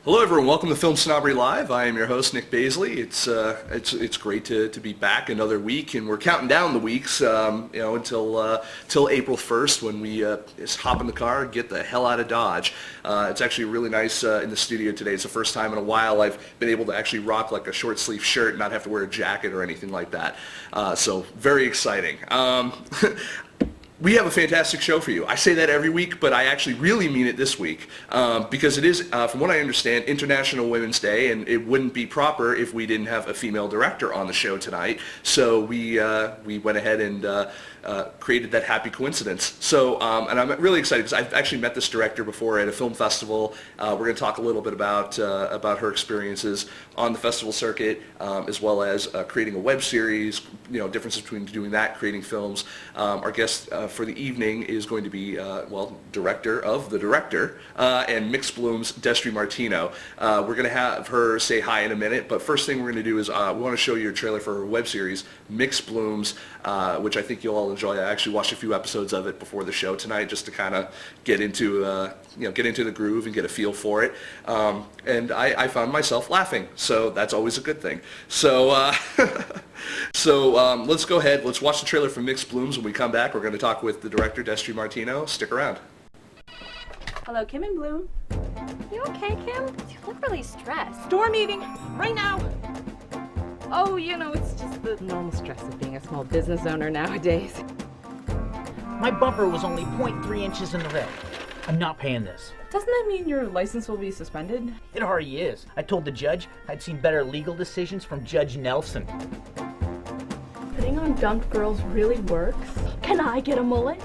Hello everyone, welcome to FilmSnobbery Live. I am your host, Nic Baisley. It's great to be back another week, and we're counting down the weeks, until April 1st when we just hop in the car and get the hell out of Dodge. It's actually really nice in the studio today. It's the first time in a while I've been able to actually rock like a short sleeve shirt and not have to wear a jacket or anything like that. So very exciting. We have a fantastic show for you. I say that every week, but I actually really mean it this week because it is, from what I understand, International Women's Day, and it wouldn't be proper if we didn't have a female director on the show tonight. So we went ahead and created that happy coincidence. So, and I'm really excited because I've actually met this director before at a film festival. We're going to talk a little bit about her experiences on the festival circuit, as well as creating a web series. Differences between doing that, creating films. Our guest for the evening is going to be, director of the director and Mixed Bloom's Destri Martino. We're going to have her say hi in a minute, but first thing we're going to do is we want to show you a trailer for her web series, Mixed Blooms, which I think you'll all enjoy. I actually watched a few episodes of it before the show tonight just to kind of get into the groove and get a feel for it. And I found myself laughing, so that's always a good thing. So let's go ahead. Let's watch the trailer for Mixed Blooms. When we come back, we're going to talk with the director, Destri Martino. Stick around. Hello, Kim and Bloom. You okay, Kim? You look really stressed. Store meeting, right now. Oh, it's just the normal stress of being a small business owner nowadays. My bumper was only 0.3 inches in the red. I'm not paying this. Doesn't that mean your license will be suspended? It already is. I told the judge I'd seen better legal decisions from Judge Nelson. Putting on dumped girls really works. Can I get a mullet?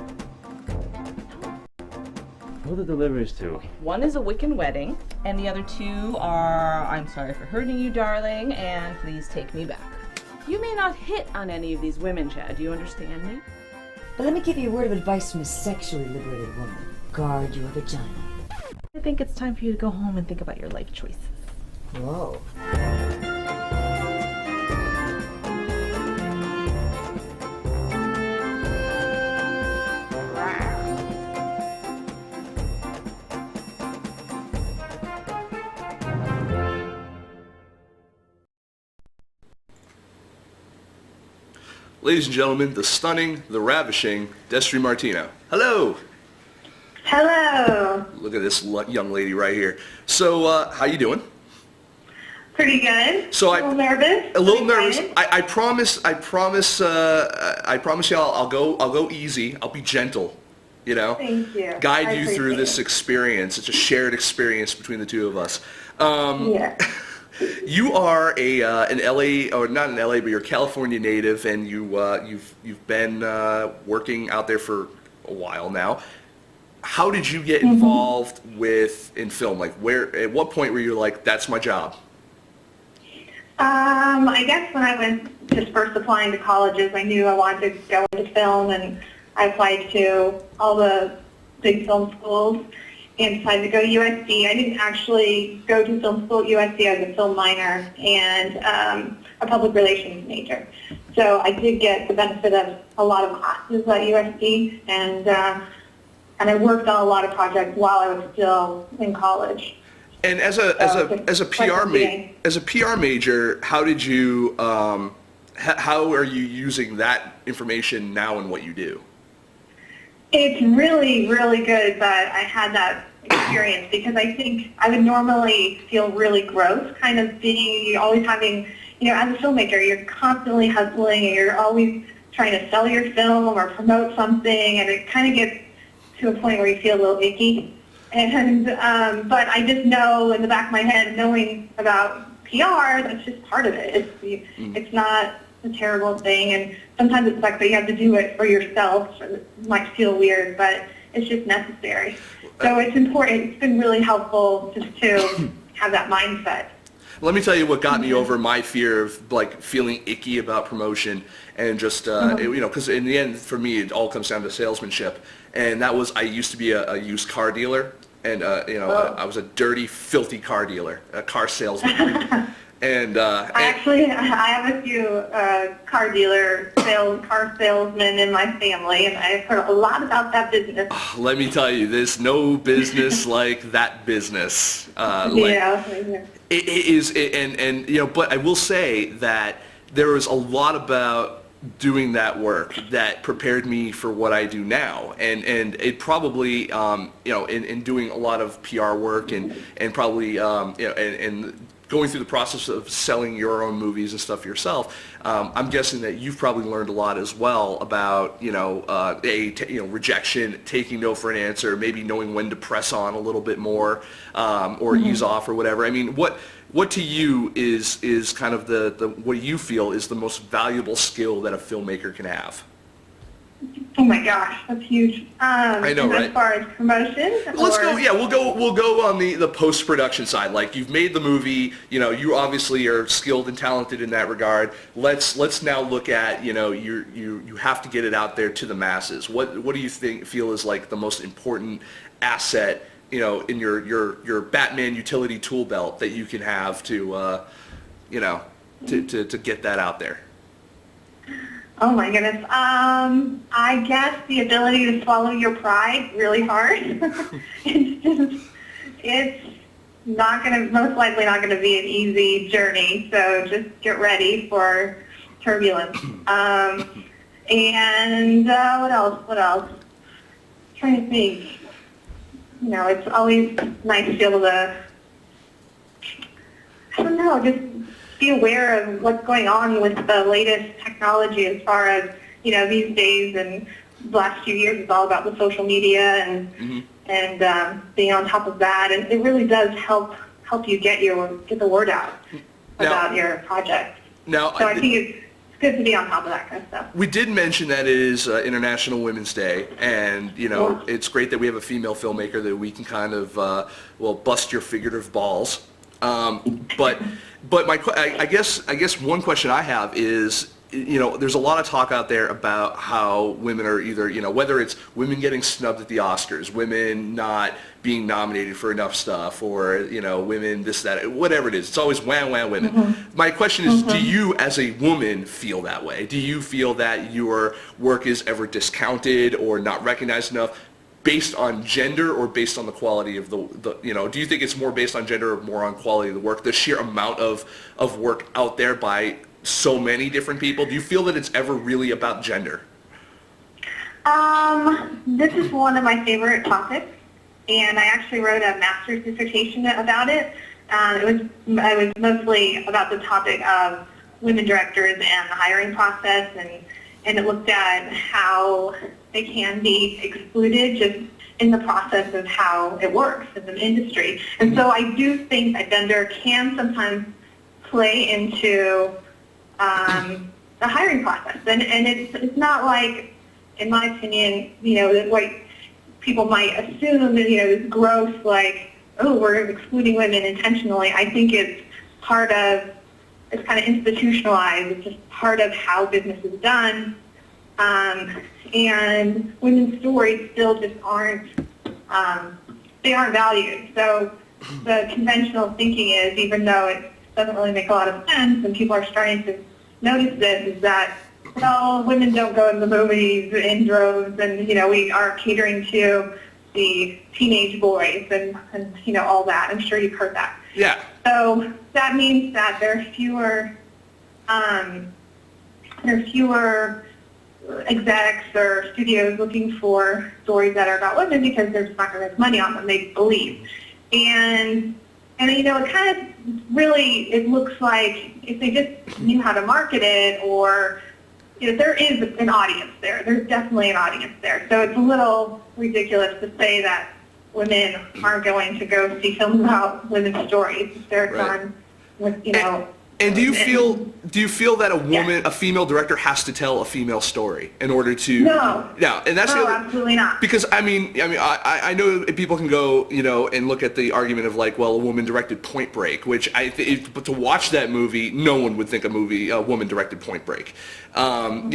Who are the deliveries to? One is a Wiccan wedding, and the other two are I'm sorry for hurting you, darling, and please take me back. You may not hit on any of these women, Chad. Do you understand me? But let me give you a word of advice from a sexually liberated woman. Guard your vagina. I think it's time for you to go home and think about your life choices. Whoa. Ladies and gentlemen, the stunning, the ravishing Destri Martino. Hello. Hello. Look at this young lady right here. So, how you doing? Pretty good. So a little nervous. A little nervous. I promise y'all I'll go easy. I'll be gentle. Thank you. Guide you through this experience. It's a shared experience between the two of us. Yeah. You are an LA, or not an LA, but you're a California native, and you've been working out there for a while now. How did you get involved in film? Like, at what point were you like, that's my job? I guess when I was just first applying to colleges, I knew I wanted to go into film, and I applied to all the big film schools and decided to go to USC. I didn't actually go to film school at USC. I was a film minor and a public relations major. So I did get the benefit of a lot of classes at USC, and I worked on a lot of projects while I was still in college. And as a PR major, how did you how are you using that information now in what you do? It's really, really good that I had that experience, because I think I would normally feel really gross kind of being, always having, as a filmmaker, you're constantly hustling and you're always trying to sell your film or promote something, and it kind of gets to a point where you feel a little icky. And but I just know in the back of my head, knowing about PR, that's just part of it. It's not a terrible thing, and sometimes it's like that you have to do it for yourself. It might feel weird, but it's just necessary. So it's important. It's been really helpful just to have that mindset. Let me tell you what got me over my fear of like feeling icky about promotion and just because in the end for me it all comes down to salesmanship, and that was I used to be a used car dealer, and I was a dirty, filthy car dealer, a car salesman. And I have a few car salesmen in my family, and I've heard a lot about that business. Let me tell you, there's no business like that business. It is, but I will say that there was a lot about doing that work that prepared me for what I do now, and it probably in doing a lot of PR work and probably and going through the process of selling your own movies and stuff yourself, I'm guessing that you've probably learned a lot as well about rejection, taking no for an answer, maybe knowing when to press on a little bit more or ease off or whatever. I mean, what to you is kind of the what you feel is the most valuable skill that a filmmaker can have? Oh my gosh, that's huge. I know, right? As far as promotion, let's go. Yeah, we'll go on the post-production side. Like you've made the movie, you obviously are skilled and talented in that regard. Let's now look at you have to get it out there to the masses. What do you feel is like the most important asset in your Batman utility tool belt that you can have to get that out there? Oh my goodness. I guess the ability to swallow your pride really hard. It's most likely not going to be an easy journey. So just get ready for turbulence. And what else? I'm trying to think. It's always nice to be able to, just be aware of what's going on with the latest technology as far as, these days and the last few years it's all about the social media and being on top of that. And it really does help you get the word out about your project. So I think it's good to be on top of that kind of stuff. We did mention that it is International Women's Day, and it's great that we have a female filmmaker that we can kind of bust your figurative balls. But I guess one question I have is, there's a lot of talk out there about how women are either, whether it's women getting snubbed at the Oscars, women not being nominated for enough stuff, or, women this, that, whatever it is. It's always wham, women. My question is, do you as a woman feel that way? Do you feel that your work is ever discounted or not recognized enough? Based on gender or based on the quality of the do you think it's more based on gender or more on quality of the work, the sheer amount of work out there by so many different people? Do you feel that it's ever really about gender? This is one of my favorite topics, and I actually wrote a master's dissertation about it. It was mostly about the topic of women directors and the hiring process, and it looked at how they can be excluded just in the process of how it works as an industry. And so I do think that gender can sometimes play into the hiring process. And it's not like, in my opinion, that white people might assume that, this gross, like, oh, we're excluding women intentionally. I think it's kind of institutionalized. It's just part of how business is done. And women's stories still just aren't valued. So the conventional thinking is, even though it doesn't really make a lot of sense and people are starting to notice this, is that, well, women don't go to the movies in droves, and, we are catering to the teenage boys and all that. I'm sure you've heard that. Yeah. So that means that there are fewer execs or studios looking for stories that are about women because they're just not going to make money on them, they believe. And it kind of really, it looks like if they just knew how to market it, or, there is an audience there. There's definitely an audience there. So it's a little ridiculous to say that women aren't going to go see films about women's stories if they're done with, And do you feel that a female director has to tell a female story in order to? No. No, and that's No, absolutely not. Because I know people can go, and look at the argument of like, well, a woman directed Point Break, which but to watch that movie, no one would think a woman directed Point Break. In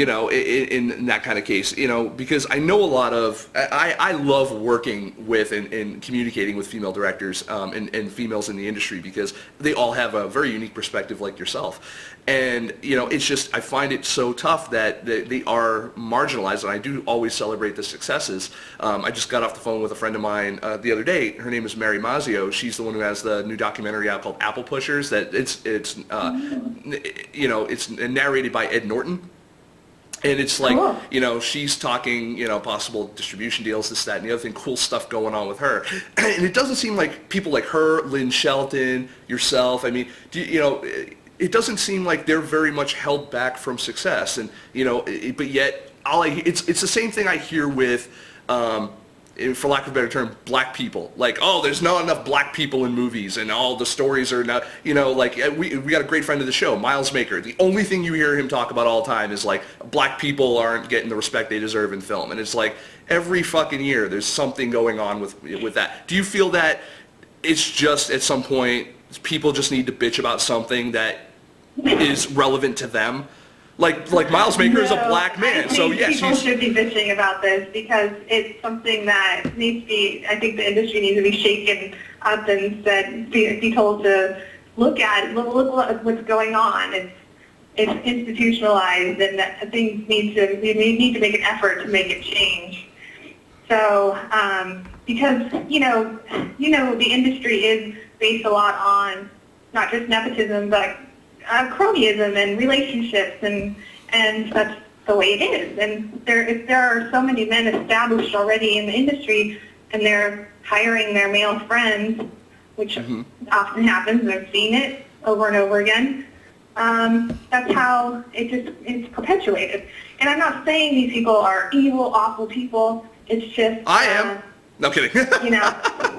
that kind of case, because I know a lot of, I love working with and communicating with female directors and females in the industry because they all have a very unique perspective like yourself. And, it's just, I find it so tough that they are marginalized, and I do always celebrate the successes. I just got off the phone with a friend of mine the other day. Her name is Mary Mazzio. She's the one who has the new documentary out called Apple Pushers that it's narrated by Ed Norton. And it's like, cool. She's talking, possible distribution deals, this, that, and the other thing, cool stuff going on with her. And it doesn't seem like people like her, Lynn Shelton, yourself, it doesn't seem like they're very much held back from success. And, but yet, it's the same thing I hear with, for lack of a better term, black people. Like, there's not enough black people in movies, and all the stories are not, we got a great friend of the show, Miles Maker. The only thing you hear him talk about all the time is like, black people aren't getting the respect they deserve in film. And it's like, every fucking year there's something going on with that. Do you feel that it's just, at some point, people just need to bitch about something that is relevant to them? Like Miles Maker is a black man, so yes. People should be bitching about this because it's something that needs to be, I think the industry needs to be shaken up and be told to look what's going on. It's institutionalized, and that we need to make an effort to make it change. So, because, the industry is based a lot on not just nepotism, but cronyism and relationships, and that's the way it is. And if there are so many men established already in the industry, and they're hiring their male friends, which often happens, I've seen it over and over again, that's how it's perpetuated. And I'm not saying these people are evil, awful people. It's just I am. No kidding.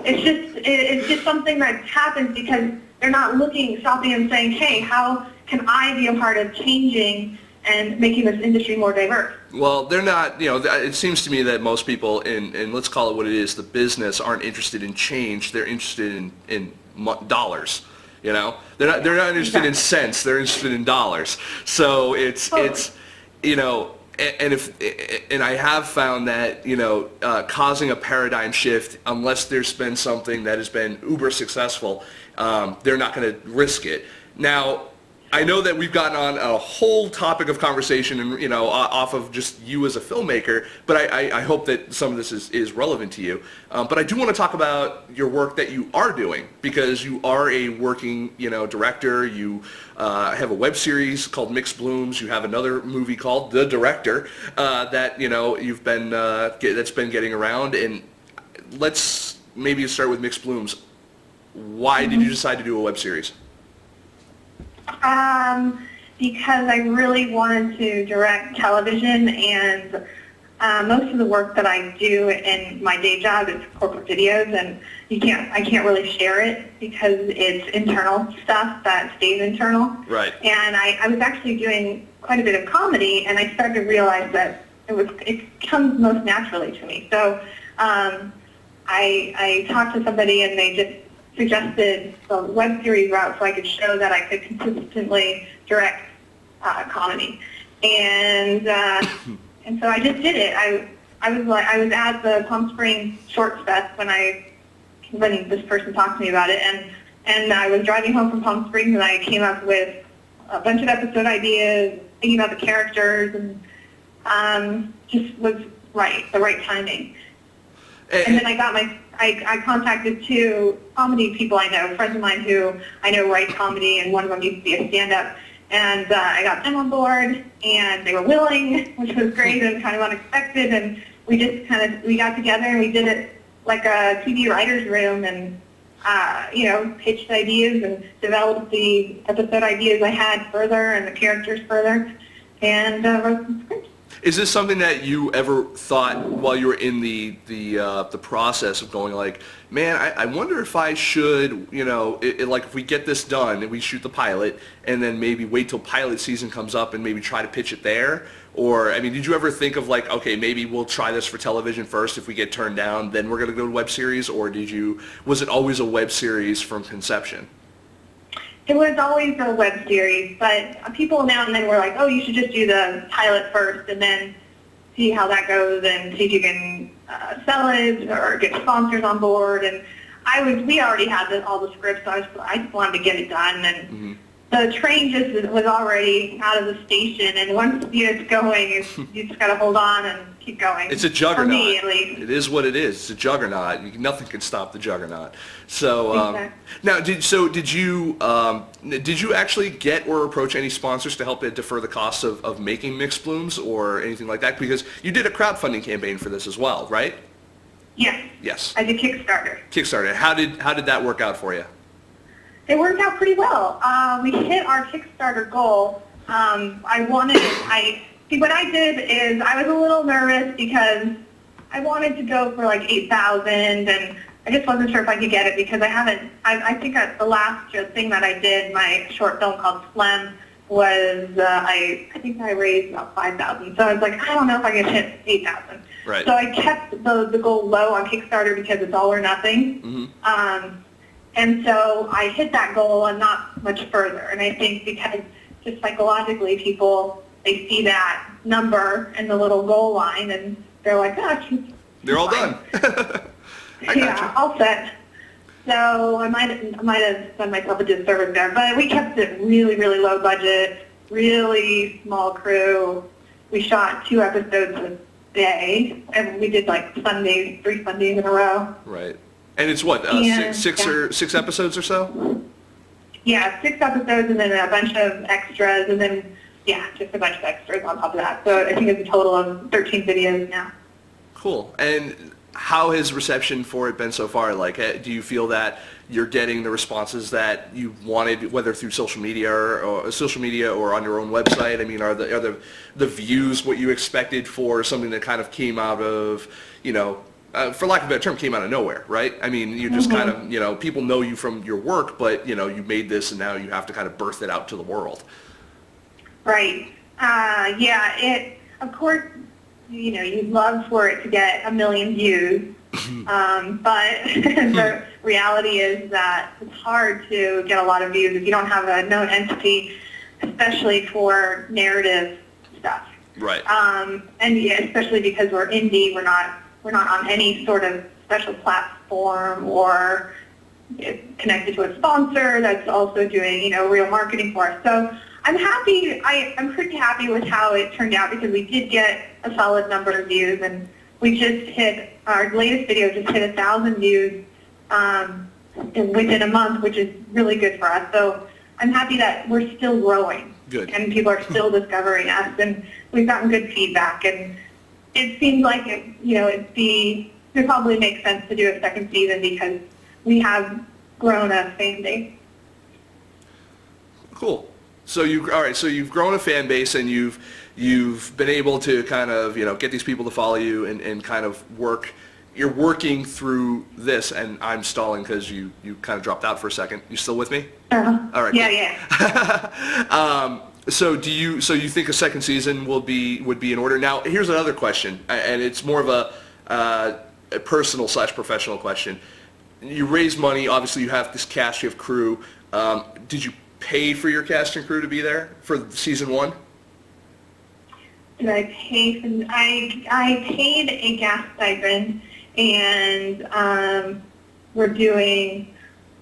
it's just something that happens because they're not stopping and saying, hey, how can I be a part of changing and making this industry more diverse? Well, they're not, it seems to me that most people in let's call it what it is, the business, aren't interested in change. They're interested in dollars. They're not interested in cents. They're interested in dollars. So it's and I have found that causing a paradigm shift, unless there's been something that has been uber successful, they're not going to risk it. Now, I know that we've gotten on a whole topic of conversation, and off of just you as a filmmaker, but I hope that some of this is relevant to you. But I do want to talk about your work that you are doing, because you are a working director. You have a web series called Mixed Blooms. You have another movie called The Director that you've been that's been getting around. And let's maybe start with Mixed Blooms. Why did you decide to do a web series? Because I really wanted to direct television, and most of the work that I do in my day job is corporate videos, and I can't really share it because it's internal stuff that stays internal. Right. And I was actually doing quite a bit of comedy, and I started to realize that it comes most naturally to me. So I talked to somebody, and they just suggested the web series route so I could show that I could consistently direct comedy, and so I just did it. I was at the Palm Springs Shorts Fest when this person talked to me about it, and I was driving home from Palm Springs, and I came up with a bunch of episode ideas, thinking about the characters, and just was the right timing. And then I contacted two comedy people I know, friends of mine who I know write comedy, and one of them used to be a stand-up. And I got them on board, and they were willing, which was great and kind of unexpected. And we just we got together, and we did it like a TV writer's room, and pitched ideas and developed the episode ideas I had further and the characters further, and wrote some scripts. Is this something that you ever thought while you were in the process of going like, man, I wonder if I should, like if we get this done and we shoot the pilot and then maybe wait till pilot season comes up and maybe try to pitch it there? Or, I mean, did you ever think of like, okay, maybe we'll try this for television first. If we get turned down, then we're going to go to web series? Or was it always a web series from conception? It was always a web series, but people now and then were like, oh, you should just do the pilot first and then see how that goes and see if you can sell it or get sponsors on board. And we already had all the scripts, so I just wanted to get it done. And the train just was already out of the station, and once it's going, you just got to hold on and keep going. It's a juggernaut. For me, at least. It is what it is. It's a juggernaut. Nothing can stop the juggernaut. So Exactly. now, did you actually get or approach any sponsors to help defer the costs of making Mixed Blooms or anything like that? Because you did a crowdfunding campaign for this as well, right? Yes. Yes. I did Kickstarter. Kickstarter. How did that work out for you? It worked out pretty well. We hit our Kickstarter goal. What I did is I was a little nervous because I wanted to go for like 8,000, and I just wasn't sure if I could get it because I think the last thing that I did, my short film called Phlegm, was I think I raised about 5,000. So I was like, I don't know if I can hit 8,000. Right. So I kept the goal low on Kickstarter because it's all or nothing. And so I hit that goal and not much further. And I think because just psychologically people, they see that number and the little goal line and they're like, oh, they're all done. Yeah, all set. So I might have done myself a disservice there. But we kept it really, really low budget, really small crew. We shot 2 episodes a day, and we did like 3 Sundays in a row. Right. And it's what, six episodes or so? Yeah, 6 episodes and then a bunch of extras and then, just a bunch of extras on top of that. So I think it's a total of 13 videos now. Cool. And how has reception for it been so far? Like, do you feel that you're getting the responses that you wanted, whether through social media or on your own website? I mean, are the views what you expected for something that kind of came out of, for lack of a better term, came out of nowhere, right? I mean, you just kind of, people know you from your work, but, you made this and now you have to kind of birth it out to the world. Right. Of course, you'd love for it to get 1 million views, but the reality is that it's hard to get a lot of views if you don't have a known entity, especially for narrative stuff. Right. Especially because we're indie, we're not on any sort of special platform or connected to a sponsor that's also doing, real marketing for us. So I'm happy. I'm pretty happy with how it turned out because we did get a solid number of views, and we just hit our latest video just hit 1,000 views within a month, which is really good for us. So I'm happy that we're still growing. Good. And people are still discovering us, and we've gotten good feedback. And it seems like it probably makes sense to do a second season because we have grown a fan base. Cool. So you've grown a fan base and you've been able to kind of, get these people to follow you and kind of work. You're working through this, and I'm stalling because you kind of dropped out for a second. You still with me? Uh-huh. All right. Yeah. So you think a second season would be in order? Now, here's another question, and it's more of a personal / professional question. You raise money. Obviously, you have this cast. You have crew. Did you pay for your cast and crew to be there for season 1? Did I pay for? I paid a gas stipend, and we're doing.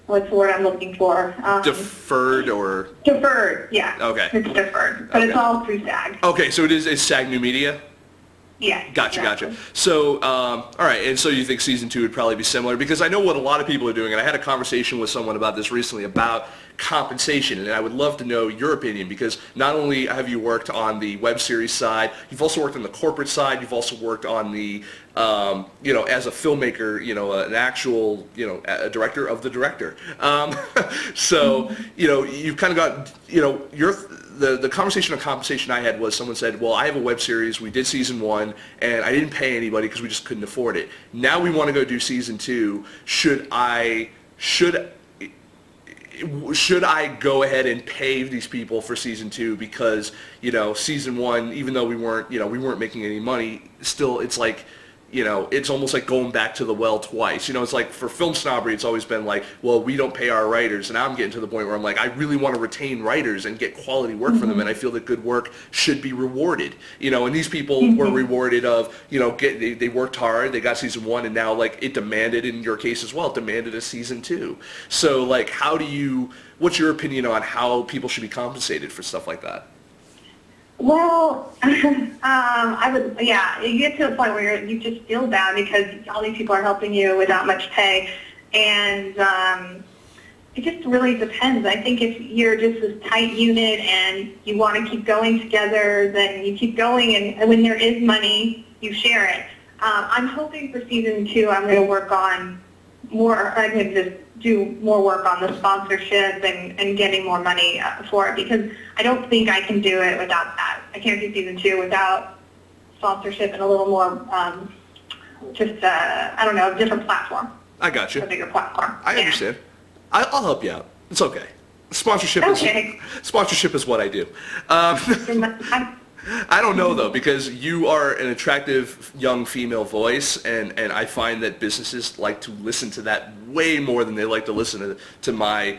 What's the word I'm looking for? Deferred or? Deferred, yeah. Okay. It's deferred, but it's all through SAG. Okay, so it's SAG New Media? Yeah. Gotcha. So, all right, and so you think season 2 would probably be similar? Because I know what a lot of people are doing, and I had a conversation with someone about this recently about compensation, and I would love to know your opinion, because not only have you worked on the web series side, you've also worked on the corporate side, you've also worked on the, as a filmmaker, an actual, a director of the director. So, you've kind of got, the conversation on compensation I had was someone said, well, I have a web series. We did season 1, and I didn't pay anybody because we just couldn't afford it. Now we want to go do season 2. Should I go ahead and pay these people for season 2 because, season 1, even though we weren't making any money, still it's like, it's almost like going back to the well twice. It's like for FilmSnobbery, it's always been like, well, we don't pay our writers. And now I'm getting to the point where I'm like, I really want to retain writers and get quality work from them. And I feel that good work should be rewarded. And these people were rewarded of, they worked hard, they got season 1, and now like it demanded, in your case as well, it demanded a season 2. So like, what's your opinion on how people should be compensated for stuff like that? Well, you get to a point where you just feel bad because all these people are helping you without much pay, and it just really depends. I think if you're just this tight unit and you want to keep going together, then you keep going, and when there is money, you share it. I'm hoping for season 2 I'm going to work on more, I'm going to just do more work on the sponsorship and getting more money for it, because I don't think I can do it without that. I can't do season 2 without sponsorship and a little more, a different platform. I got you. A bigger platform. I understand. I'll help you out. It's okay. Sponsorship is what I do. I don't know though, because you are an attractive young female voice, and I find that businesses like to listen to that way more than they like to listen to my,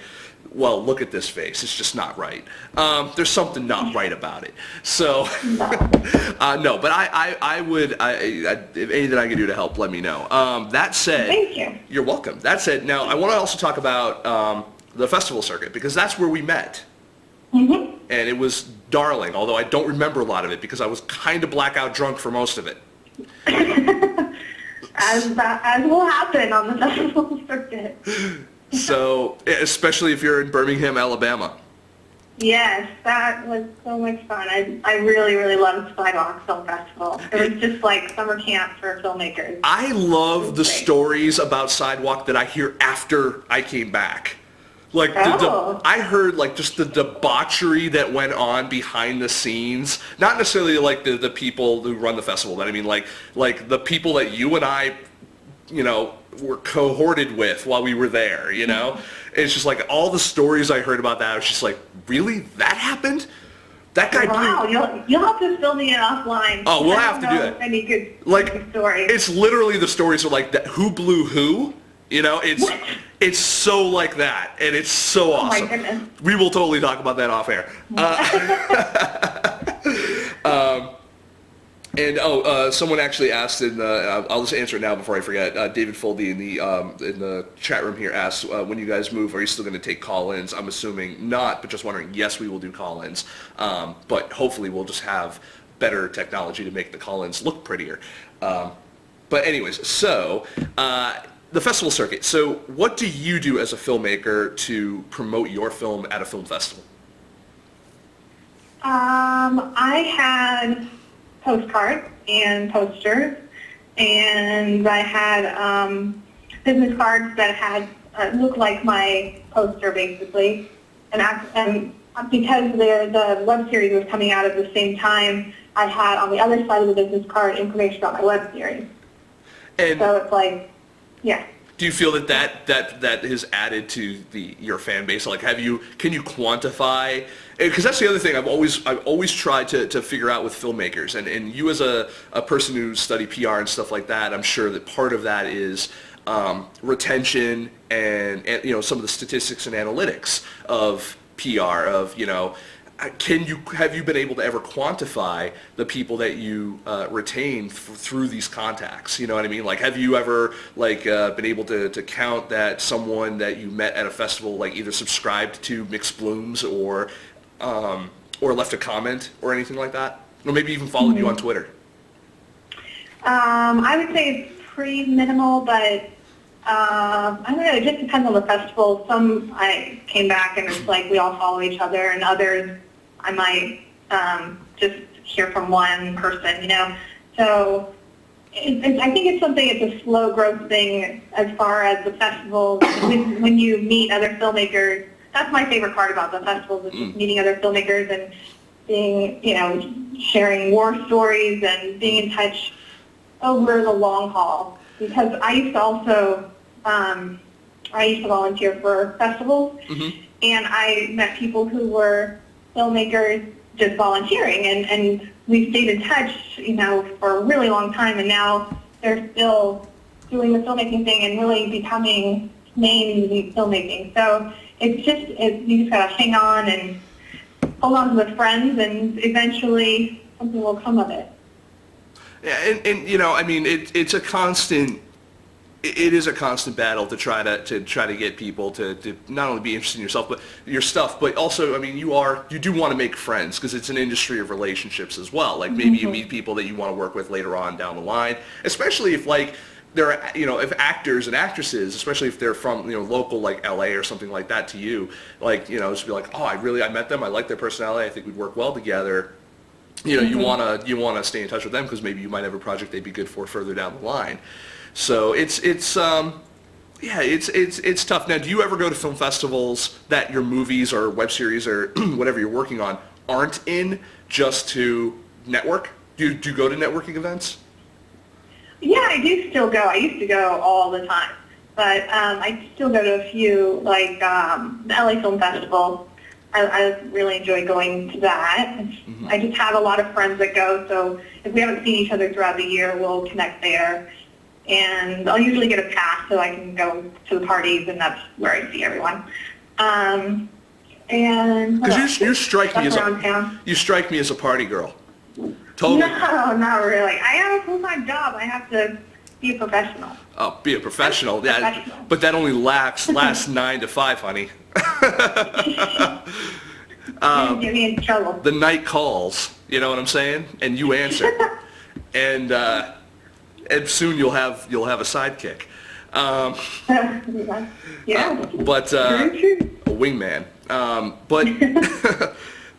well, look at this face. It's just not right. There's something not right about it. So, no, but I would, if anything I can do to help, let me know. That said, thank you. You're welcome. That said, now I want to also talk about the festival circuit, because that's where we met. Mm-hmm. And it was darling, although I don't remember a lot of it because I was kind of blackout drunk for most of it. As will happen on the festival circuit. So, especially if you're in Birmingham, Alabama. Yes, that was so much fun. I really, really loved Sidewalk Film Festival. It was just like summer camp for filmmakers. I love the stories about Sidewalk that I hear after I came back. Like, I heard like just the debauchery that went on behind the scenes. Not necessarily like the people who run the festival, but I mean like the people that you and I, were cohorted with while we were there, It's just like all the stories I heard about that, I was just like, really? That happened? That guy blew... Wow, you'll have to fill me in offline. Oh, we'll have to do that. Any good stories. It's literally the stories are like that. Who blew who? It's so like that, and it's so awesome. Oh my goodness. We will totally talk about that off air. Someone actually asked I'll just answer it now before I forget. David Foldy in the chat room here asked, when you guys move, are you still going to take call-ins? I'm assuming not, but just wondering. Yes, we will do call-ins, but hopefully we'll just have better technology to make the call-ins look prettier. But anyways, so the festival circuit. So what do you do as a filmmaker to promote your film at a film festival? I had postcards and posters, and I had business cards that had looked like my poster basically, and because the web series was coming out at the same time, I had on the other side of the business card information about my web series. And so it's like, yeah. Do you feel that has added to your fan base? Like, can you quantify? Because that's the other thing I've always tried to figure out with filmmakers, and you as a person who studied PR and stuff like that, I'm sure that part of that is retention and some of the statistics and analytics of PR of have you been able to ever quantify the people that you retain through these contacts? You know what I mean? Like, have you ever been able to count that someone that you met at a festival either subscribed to Mixed Blooms or left a comment or anything like that, or maybe even followed you on Twitter? I would say it's pretty minimal, but I don't know. It just depends on the festival. Some I came back and it's like we all follow each other, and others I might just hear from one person, So I think it's something. It's a slow growth thing as far as the festivals. When you meet other filmmakers, that's my favorite part about the festivals, is just meeting other filmmakers and being, sharing war stories and being in touch over the long haul. Because I used to volunteer for festivals, and I met people who were filmmakers just volunteering, and we stayed in touch, for a really long time, and now they're still doing the filmmaking thing and really becoming names in filmmaking. So you just gotta hang on and hold on to the friends, and eventually something will come of it. Yeah, and it's a constant. It is a constant battle to try to get people to not only be interested in yourself, but your stuff, but also, you do want to make friends, because it's an industry of relationships as well. Like, maybe you meet people that you want to work with later on down the line, especially if there are, if actors and actresses, especially if they're from, local, like LA or something like that to you, just be like, oh, I met them, I like their personality, I think we'd work well together. You wanna stay in touch with them, because maybe you might have a project they'd be good for further down the line. So it's tough. Now, do you ever go to film festivals that your movies or web series or whatever you're working on aren't in, just to network? Do you go to networking events? Yeah, I do still go. I used to go all the time, but I still go to a few, like the LA Film Festival. I really enjoy going to that. I just have a lot of friends that go, so if we haven't seen each other throughout the year, we'll connect there. And I'll usually get a pass so I can go to the parties, and that's where I see everyone. And because you strike me as a party girl. Totally. No, not really. I have a full-time job. I have to be a professional. Oh, be a professional. Yeah, but that only lasts 9 to 5, honey. Get me in trouble. The night calls. You know what I'm saying? And you answer. And soon you'll have a sidekick. Yeah. But a wingman.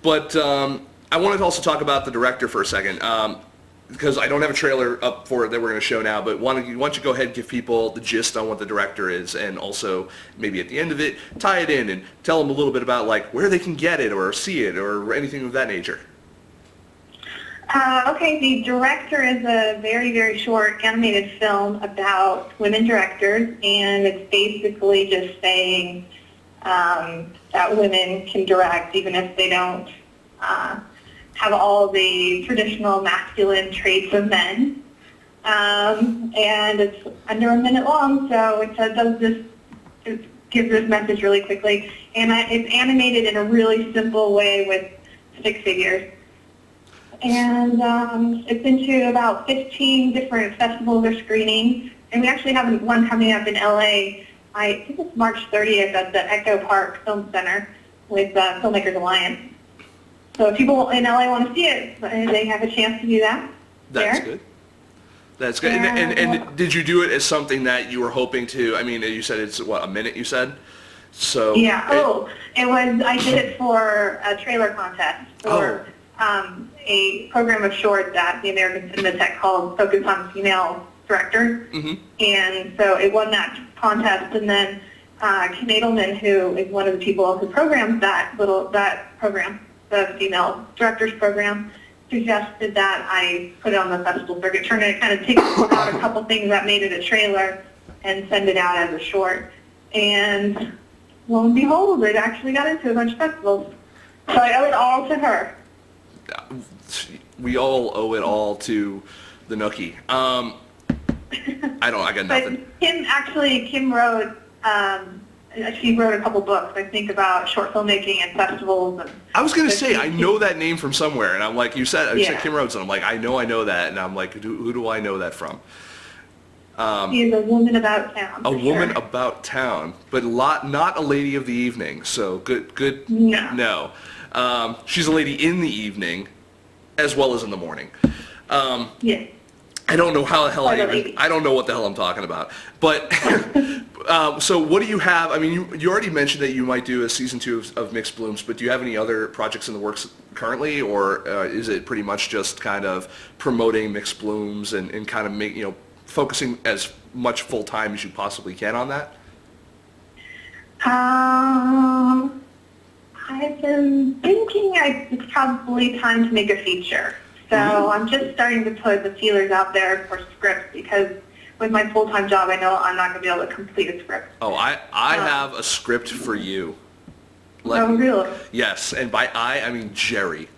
But I wanted to also talk about the director for a second, because I don't have a trailer up for it that we're going to show now. But why don't you go ahead and give people the gist on what the director is, and also maybe at the end of it tie it in and tell them a little bit about where they can get it or see it or anything of that nature. Okay, the director is a very, very short animated film about women directors, and it's basically just saying that women can direct even if they don't have all the traditional masculine traits of men. And it's under a minute long, so it gives this message really quickly. And it's animated in a really simple way with stick figures. And it's been to about 15 different festivals or screenings. And we actually have one coming up in LA, I think it's March 30th at the Echo Park Film Center with Filmmakers Alliance. So if people in LA want to see it, they have a chance to do that. That's good. That's good. And did you do it as something that you were hoping to, you said it's, a minute you said? So yeah. I did it for a trailer contest for a program of shorts at the American Cinematheque called Focus on Female Directors. And so it won that contest, and then Kim Edelman, who is one of the people who programs that program, the Female Directors Program, suggested that I put it on the festival circuit, trying to kind of take out a couple things that made it a trailer and send it out as a short. And lo and behold, it actually got into a bunch of festivals. So I owe it all to her. We all owe it all to the Nookie. I got nothing. But Kim wrote, she wrote a couple books, I think, about short filmmaking and festivals. And I was going to say, I know that name from somewhere, and I'm like, you said Kim wrote something. I'm like, I know that, and I'm like, who do I know that from? She is a woman about town. A woman about town, but not a lady of the evening. So good. No. She's a lady in the evening, as well as in the morning. Yeah. I don't know how the hell I don't know what the hell I'm talking about. But so what do you have? You already mentioned that you might do a season 2 of Mixed Blooms, but do you have any other projects in the works currently, or is it pretty much just kind of promoting Mixed Blooms and kind of focusing as much full time as you possibly can on that? I've been thinking it's probably time to make a feature. So I'm just starting to put the feelers out there for scripts because with my full-time job, I know I'm not going to be able to complete a script. Oh, I have a script for you. Really? Yes, and by I mean Jerry.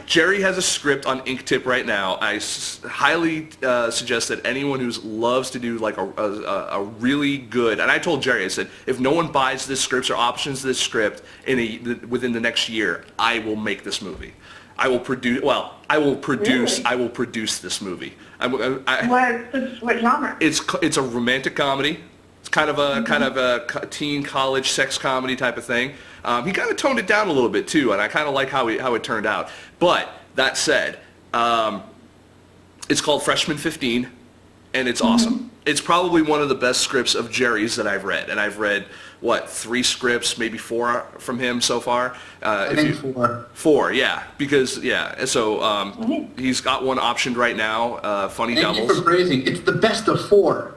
Jerry has a script on Inktip right now. I highly suggest that anyone who loves to do like a really good, and I told Jerry, I said, if no one buys this script or options this script within the next year, I will make this movie. I will produce. Well, I will produce. Really? I will produce this movie. What genre? It's a romantic comedy. It's kind of a teen college sex comedy type of thing. He kind of toned it down a little bit too, and I kind of like how it turned out. But that said, it's called Freshman 15, and it's awesome. It's probably one of the best scripts of Jerry's that I've read, and I've read 3 scripts, maybe 4 from him so far. I think 4. 4, yeah, because so he's got one optioned right now. Funny Thank Doubles. you for praising. It's the best of 4.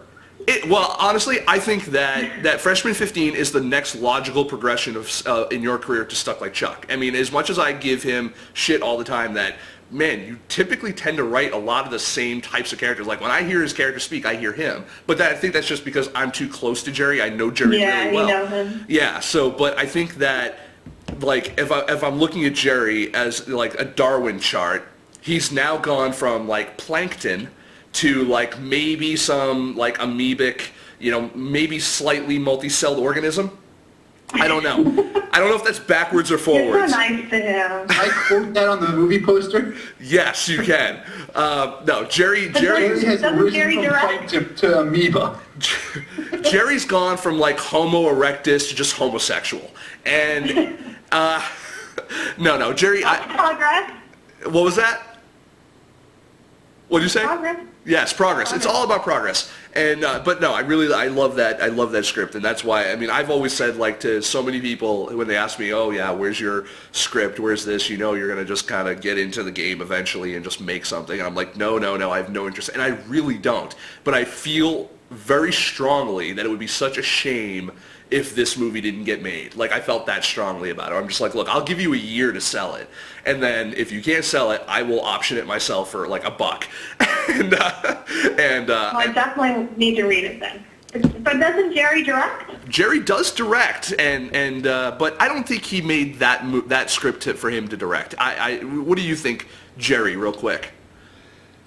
Well, honestly, I think that Freshman 15 is the next logical progression of in your career to Stuck Like Chuck. I mean, as much as I give him shit all the time that, man, you typically tend to write a lot of the same types of characters. Like, when I hear his character speak, I hear him. But I think that's just because I'm too close to Jerry. I know Jerry really well. Yeah, you know him. Yeah, so, but I think that, like, if I'm looking at Jerry as, like, a Darwin chart, he's now gone from, like, plankton to like maybe some like amoebic, maybe slightly multi-celled organism. I don't know. I don't know if that's backwards or You're forwards. so nice to him. I quote that on the movie poster. Yes, you can. No, Jerry Jerry has Doesn't risen Jerry from direct? plankton to amoeba. Jerry's gone from like Homo erectus to just homosexual. And no, Jerry. Progress. What was that? What did you say? Progress. Yes, progress. It's all about progress. And but no, I love that. I love that script, and that's why. I mean, I've always said like to so many people when they ask me, "Oh yeah, where's your script? Where's this?" You're gonna just kind of get into the game eventually and just make something. And I'm like, no, I have no interest, and I really don't. But I feel very strongly that it would be such a shame if this movie didn't get made. Like, I felt that strongly about it. I'm just like, look, I'll give you a year to sell it. And then if you can't sell it, I will option it myself for like $1. I definitely need to read it then. But doesn't Jerry direct? Jerry does direct, but I don't think he made that script for him to direct. What do you think, Jerry, real quick?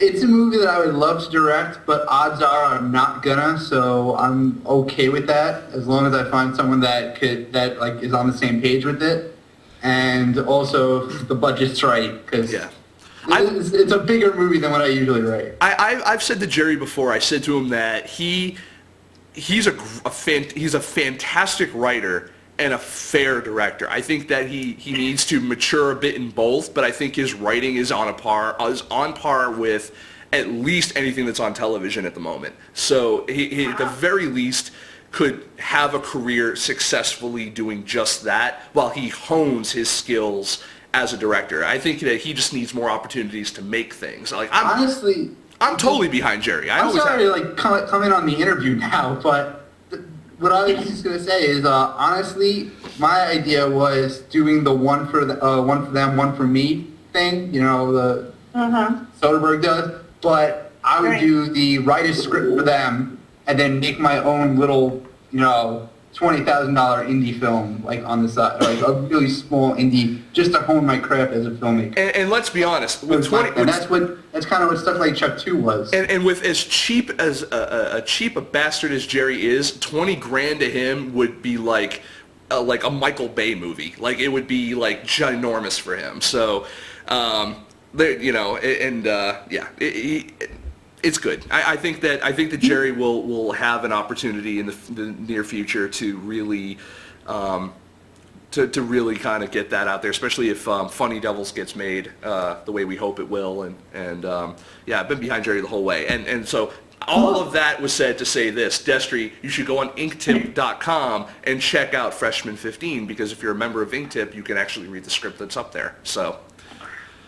It's a movie that I would love to direct, but odds are I'm not gonna, so I'm okay with that as long as I find someone that is on the same page with it, and also if the budget's right, because it's a bigger movie than what I usually write. I've said to Jerry before. I said to him that he's a fantastic writer and a fair director. I think that he needs to mature a bit in both, but I think his writing is on par with at least anything that's on television at the moment. So he at the very least could have a career successfully doing just that while he hones his skills as a director. I think that he just needs more opportunities to make things. Like, I'm totally behind Jerry. I'm sorry to come in on the interview now, but what I was just going to say is, honestly, my idea was doing the one for them, one for me thing, the Soderbergh does, but I would do the writer's script for them and then make my own little, $20,000 indie film, like on the side, like a really small indie, just to hone my craft as a filmmaker. And let's be honest, that's kind of what Stuck Like Chuck 2 was. And with as cheap as a bastard as Jerry is, $20,000 to him would be like a Michael Bay movie. Like, it would be like ginormous for him. So, it's good. I think that Jerry will have an opportunity in the near future to really to really kind of get that out there, especially if Funny Devils gets made the way we hope it will. And I've been behind Jerry the whole way. And so all of that was said to say this: Destri, you should go on Inktip.com and check out Freshman 15, because if you're a member of Inktip, you can actually read the script that's up there. So.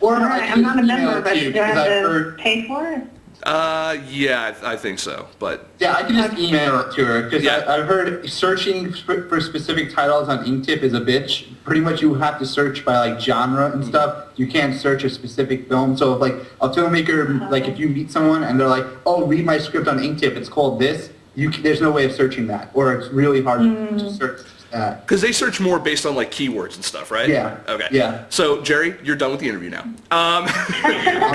Or I'm not a member, but do I have to pay for it? Yeah, I think so, but Yeah, I can just email it to her because Yeah. I've heard searching for specific titles on Inktip is a bitch. Pretty much you have to search by like genre and stuff. You can't search a specific film. So if like a filmmaker, like if you meet someone and they're like, "Oh, read my script on Inktip. It's called this." There's no way of searching that, or it's really hard to search that. because they search more based on like keywords and stuff, right? Yeah. Okay. Yeah. So Jerry, you're done with the interview now. I'll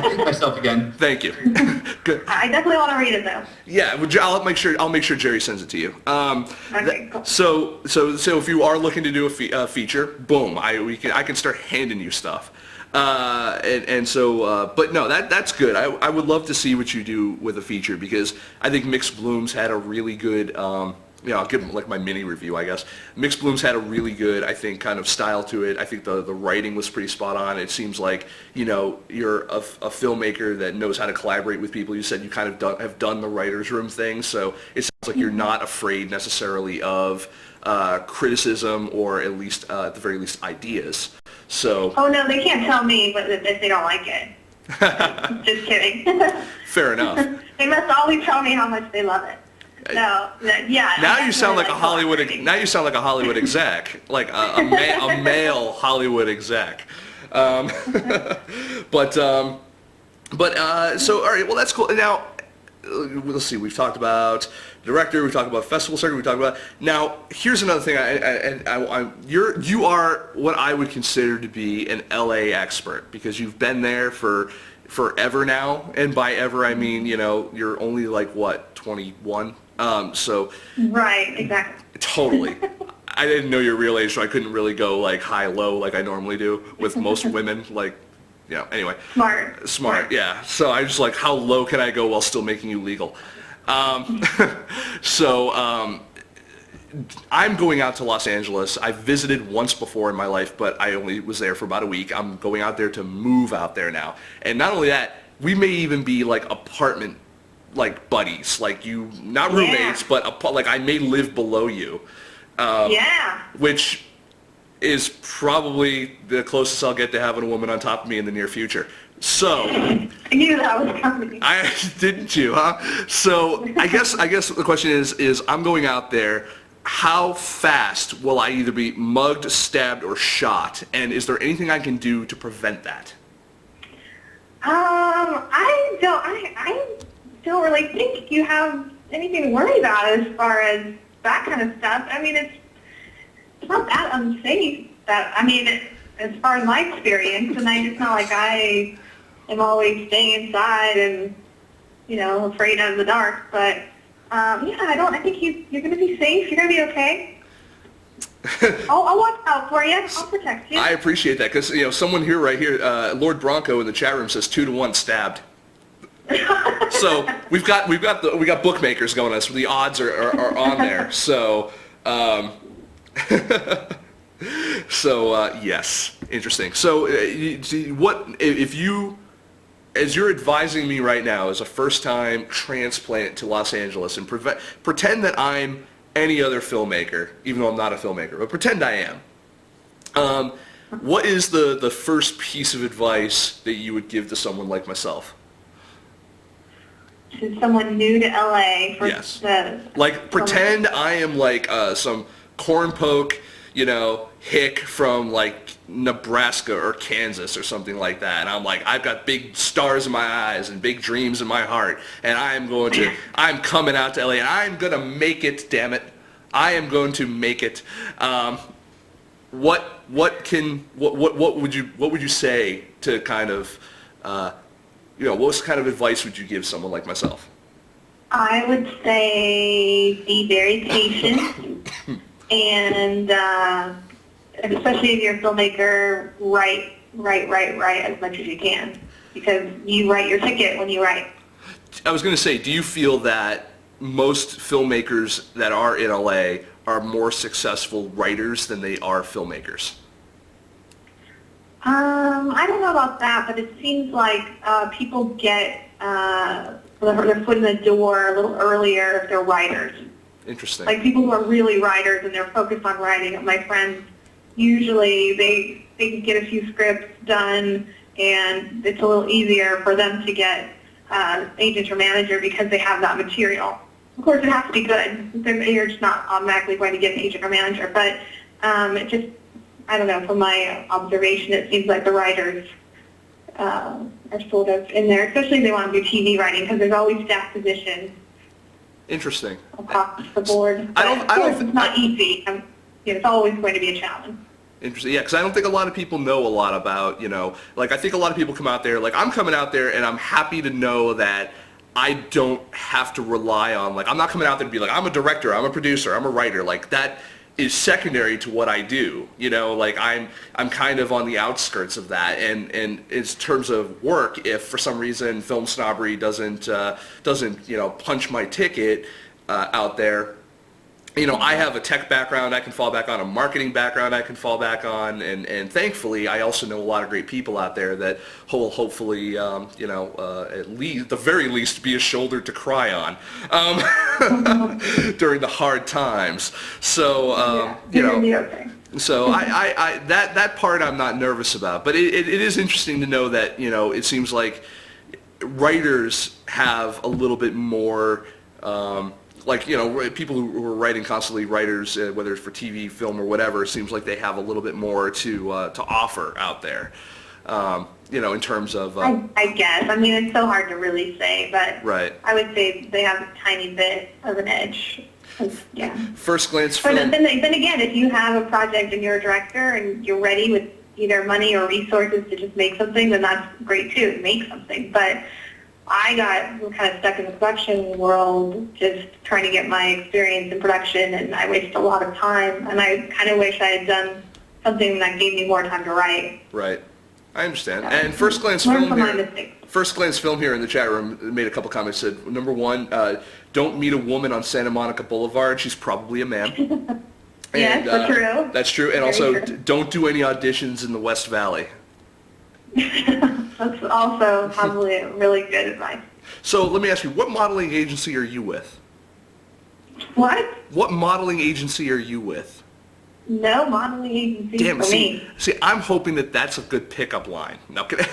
take myself again. Thank you. Good. I definitely want to read it though. Yeah, I'll make sure Jerry sends it to you. Okay, cool. So if you are looking to do a feature, boom, I can start handing you stuff. But no, that's good. I would love to see what you do with a feature because I think Mixed Blooms had a really good, I'll give them like my mini review, I guess. Mixed Blooms had a really good, I think, kind of style to it. I think the writing was pretty spot on. It seems like, you're a filmmaker that knows how to collaborate with people. You said you kind of have done the writer's room thing, so it sounds like you're not afraid necessarily of criticism or at least, at the very least, ideas. So. Oh no, they can't tell me if they don't like it. Just kidding. Fair enough. They must always tell me how much they love it. So yeah. Now you sound like a Hollywood. Now you sound like a Hollywood exec, like a male Hollywood exec. So all right. Well, that's cool. Now, let's see. We've talked about director. We've talked about festival circuit. We talked about. Now, here's another thing. You are what I would consider to be an LA expert because you've been there for forever now, and by ever I mean you're only like what 21. So. Right. Exactly. Totally. I didn't know your real age, so I couldn't really go like high-low like I normally do with most women. Like, anyway. Smart, yeah. So I was like, how low can I go while still making you legal? I'm going out to Los Angeles. I've visited once before in my life, but I only was there for about a week. I'm going out there to move out there now. And not only that, we may even be like apartment like buddies, like you, not roommates, but like I may live below you. Which is probably the closest I'll get to having a woman on top of me in the near future. So I knew that was coming. Didn't you, huh? So I guess the question is I'm going out there. How fast will I either be mugged, stabbed, or shot? And is there anything I can do to prevent that? I don't really think you have anything to worry about as far as that kind of stuff. I mean, it's not that unsafe. As far as my experience, and it's not like I am always staying inside and afraid of the dark. But I think you're going to be safe. You're going to be okay. I'll watch out for you. I'll protect you. I appreciate that because someone here right here, Lord Bronco in the chat room says 2-1 stabbed. So we've got bookmakers going on, so the odds are on there. So yes, interesting. So what if you, as you're advising me right now as a first-time transplant to Los Angeles, and pretend that I'm any other filmmaker, even though I'm not a filmmaker, but pretend I am. What is the first piece of advice that you would give to someone like myself? To someone new to LA for pretend I am like some corn poke, hick from like Nebraska or Kansas or something like that. And I'm like, I've got big stars in my eyes and big dreams in my heart, and I'm coming out to LA and I'm gonna make it, damn it. I am going to make it. What would you say to kind of what kind of advice would you give someone like myself? I would say be very patient and especially if you're a filmmaker, write as much as you can because you write your ticket when you write. I was going to say, do you feel that most filmmakers that are in LA are more successful writers than they are filmmakers? I don't know about that, but it seems like people get their foot in the door a little earlier if they're writers. Interesting. Like people who are really writers and they're focused on writing. My friends, usually they can get a few scripts done and it's a little easier for them to get agent or manager because they have that material. Of course, it has to be good. You're just not automatically going to get an agent or manager, but it just, I don't know, from my observation, it seems like the writers are sort of in there, especially if they want to do TV writing, because there's always staff positions. Interesting. Across the board. I don't It's not easy. It's always going to be a challenge. Interesting, yeah, because I don't think a lot of people know a lot about, like I think a lot of people come out there, like I'm coming out there and I'm happy to know that I don't have to rely on, like I'm not coming out there to be like, I'm a director, I'm a producer, I'm a writer, like that is secondary to what I do, like I'm kind of on the outskirts of that, and in terms of work, if for some reason FilmSnobbery doesn't punch my ticket out there, I have a tech background I can fall back on, a marketing background I can fall back on, and thankfully I also know a lot of great people out there that will hopefully, at least, the very least, be a shoulder to cry on during the hard times. So, So I that part I'm not nervous about, but it is interesting to know that it seems like writers have a little bit more. People who are writing constantly, writers, whether it's for TV, film, or whatever, it seems like they have a little bit more to offer out there, in terms of... I guess. I mean, it's so hard to really say, but right. I would say they have a tiny bit of an edge. Yeah. First glance But film... then again, if you have a project and you're a director and you're ready with either money or resources to just make something, then that's great too, make something. But I got kind of stuck in the production world, just trying to get my experience in production, and I wasted a lot of time, and I kind of wish I had done something that gave me more time to write. Right. I understand. And First Glance Film here in the chat room made a couple comments. Said, number one, don't meet a woman on Santa Monica Boulevard. She's probably a man. Yes, that's true. That's true. And Very also, true. don't do any auditions in the West Valley. That's also probably really good advice. So let me ask you, what modeling agency are you with? What? What modeling agency are you with? No modeling agency Damn, for me. see, I'm hoping that that's a good pickup line. No, kidding.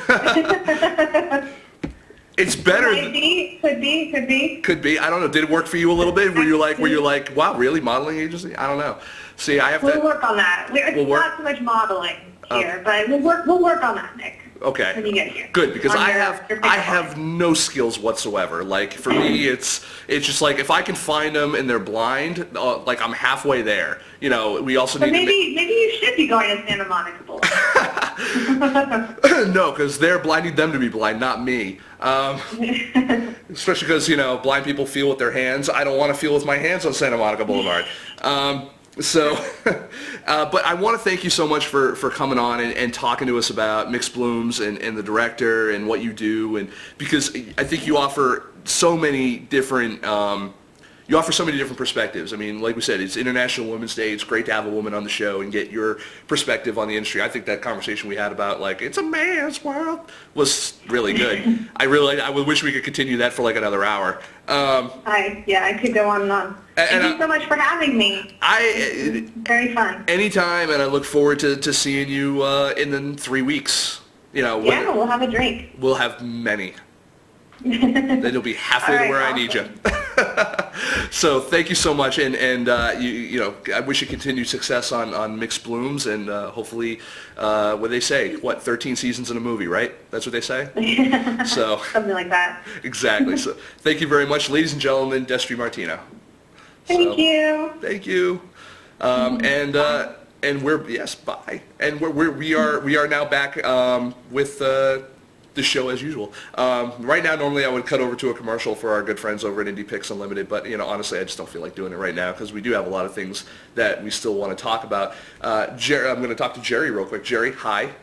It's better. Could be. Could be. I don't know. Did it work for you a little bit? Were you like, wow, really, modeling agency? I don't know. See, I have to. We'll work on that. It's not so much modeling here, but we'll work on that, Nick. Okay. When you get here. Good, because On I your have no skills whatsoever. Like for me, it's just like if I can find them and they're blind, like I'm halfway there. We also But need maybe you should be going to Santa Monica Boulevard. No, because they're blinding them to be blind, not me. Especially because blind people feel with their hands. I don't want to feel with my hands on Santa Monica Boulevard. But I want to thank you so much for coming on and talking to us about Mixed Blooms and the director and what you do, and because I think you offer so many different perspectives. I mean, like we said, it's International Women's Day. It's great to have a woman on the show and get your perspective on the industry. I think that conversation we had about like it's a man's world was really good. I would wish we could continue that for like another hour. I could go on and on. Thank you so much for having me. Very fun. Anytime, and I look forward to seeing you in 3 weeks. We'll have a drink. We'll have many. Then you'll be halfway to where I need you. So thank you so much, and I wish you continued success on Mixed Blooms, and hopefully, what they say, 13 seasons in a movie, right? That's what they say? So something like that. Exactly. So thank you very much, ladies and gentlemen, Destri Martino. Thank you. Thank you. And bye. And we are now back with the show as usual. Right now, normally I would cut over to a commercial for our good friends over at Indie Picks Unlimited, but honestly, I just don't feel like doing it right now because we do have a lot of things that we still want to talk about. I'm going to talk to Jerry real quick. Jerry, hi.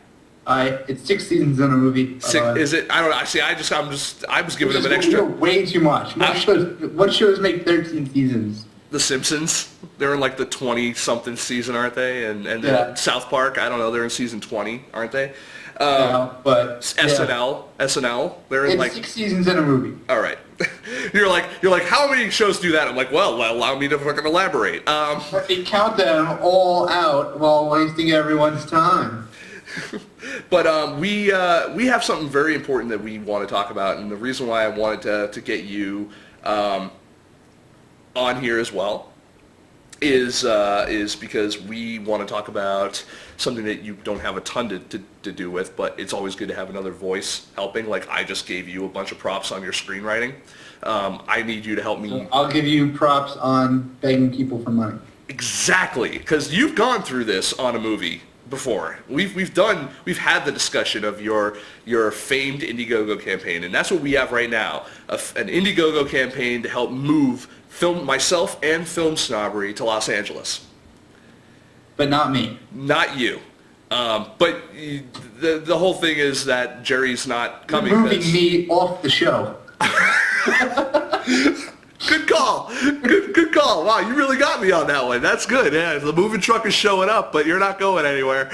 It's 6 seasons in a movie. Is it? I don't know. See, I was giving them an extra. Way too much. What shows make 13 seasons? The Simpsons, they're in like the 20-something season, aren't they? And South Park, I don't know, they're in season 20, aren't they? But SNL, they're in it's 6 seasons in a movie. All right, you're like, how many shows do that? I'm like, well, allow me to fucking elaborate. They count them all out while wasting everyone's time. But we have something very important that we want to talk about, and the reason why I wanted to get you on here as well is because we want to talk about something that you don't have a ton to do with, but it's always good to have another voice helping. Like I just gave you a bunch of props on your screenwriting. I need you to help me. So I'll give you props on begging people for money. Exactly, because you've gone through this on a movie before. We've had the discussion of your famed Indiegogo campaign, and that's what we have right now, an Indiegogo campaign to help move myself and FilmSnobbery to Los Angeles. But not me. Not you. But the whole thing is that Jerry's not coming. You're moving me off the show. Good call. Good call. Wow, you really got me on that one. That's good. Yeah, the moving truck is showing up, but you're not going anywhere.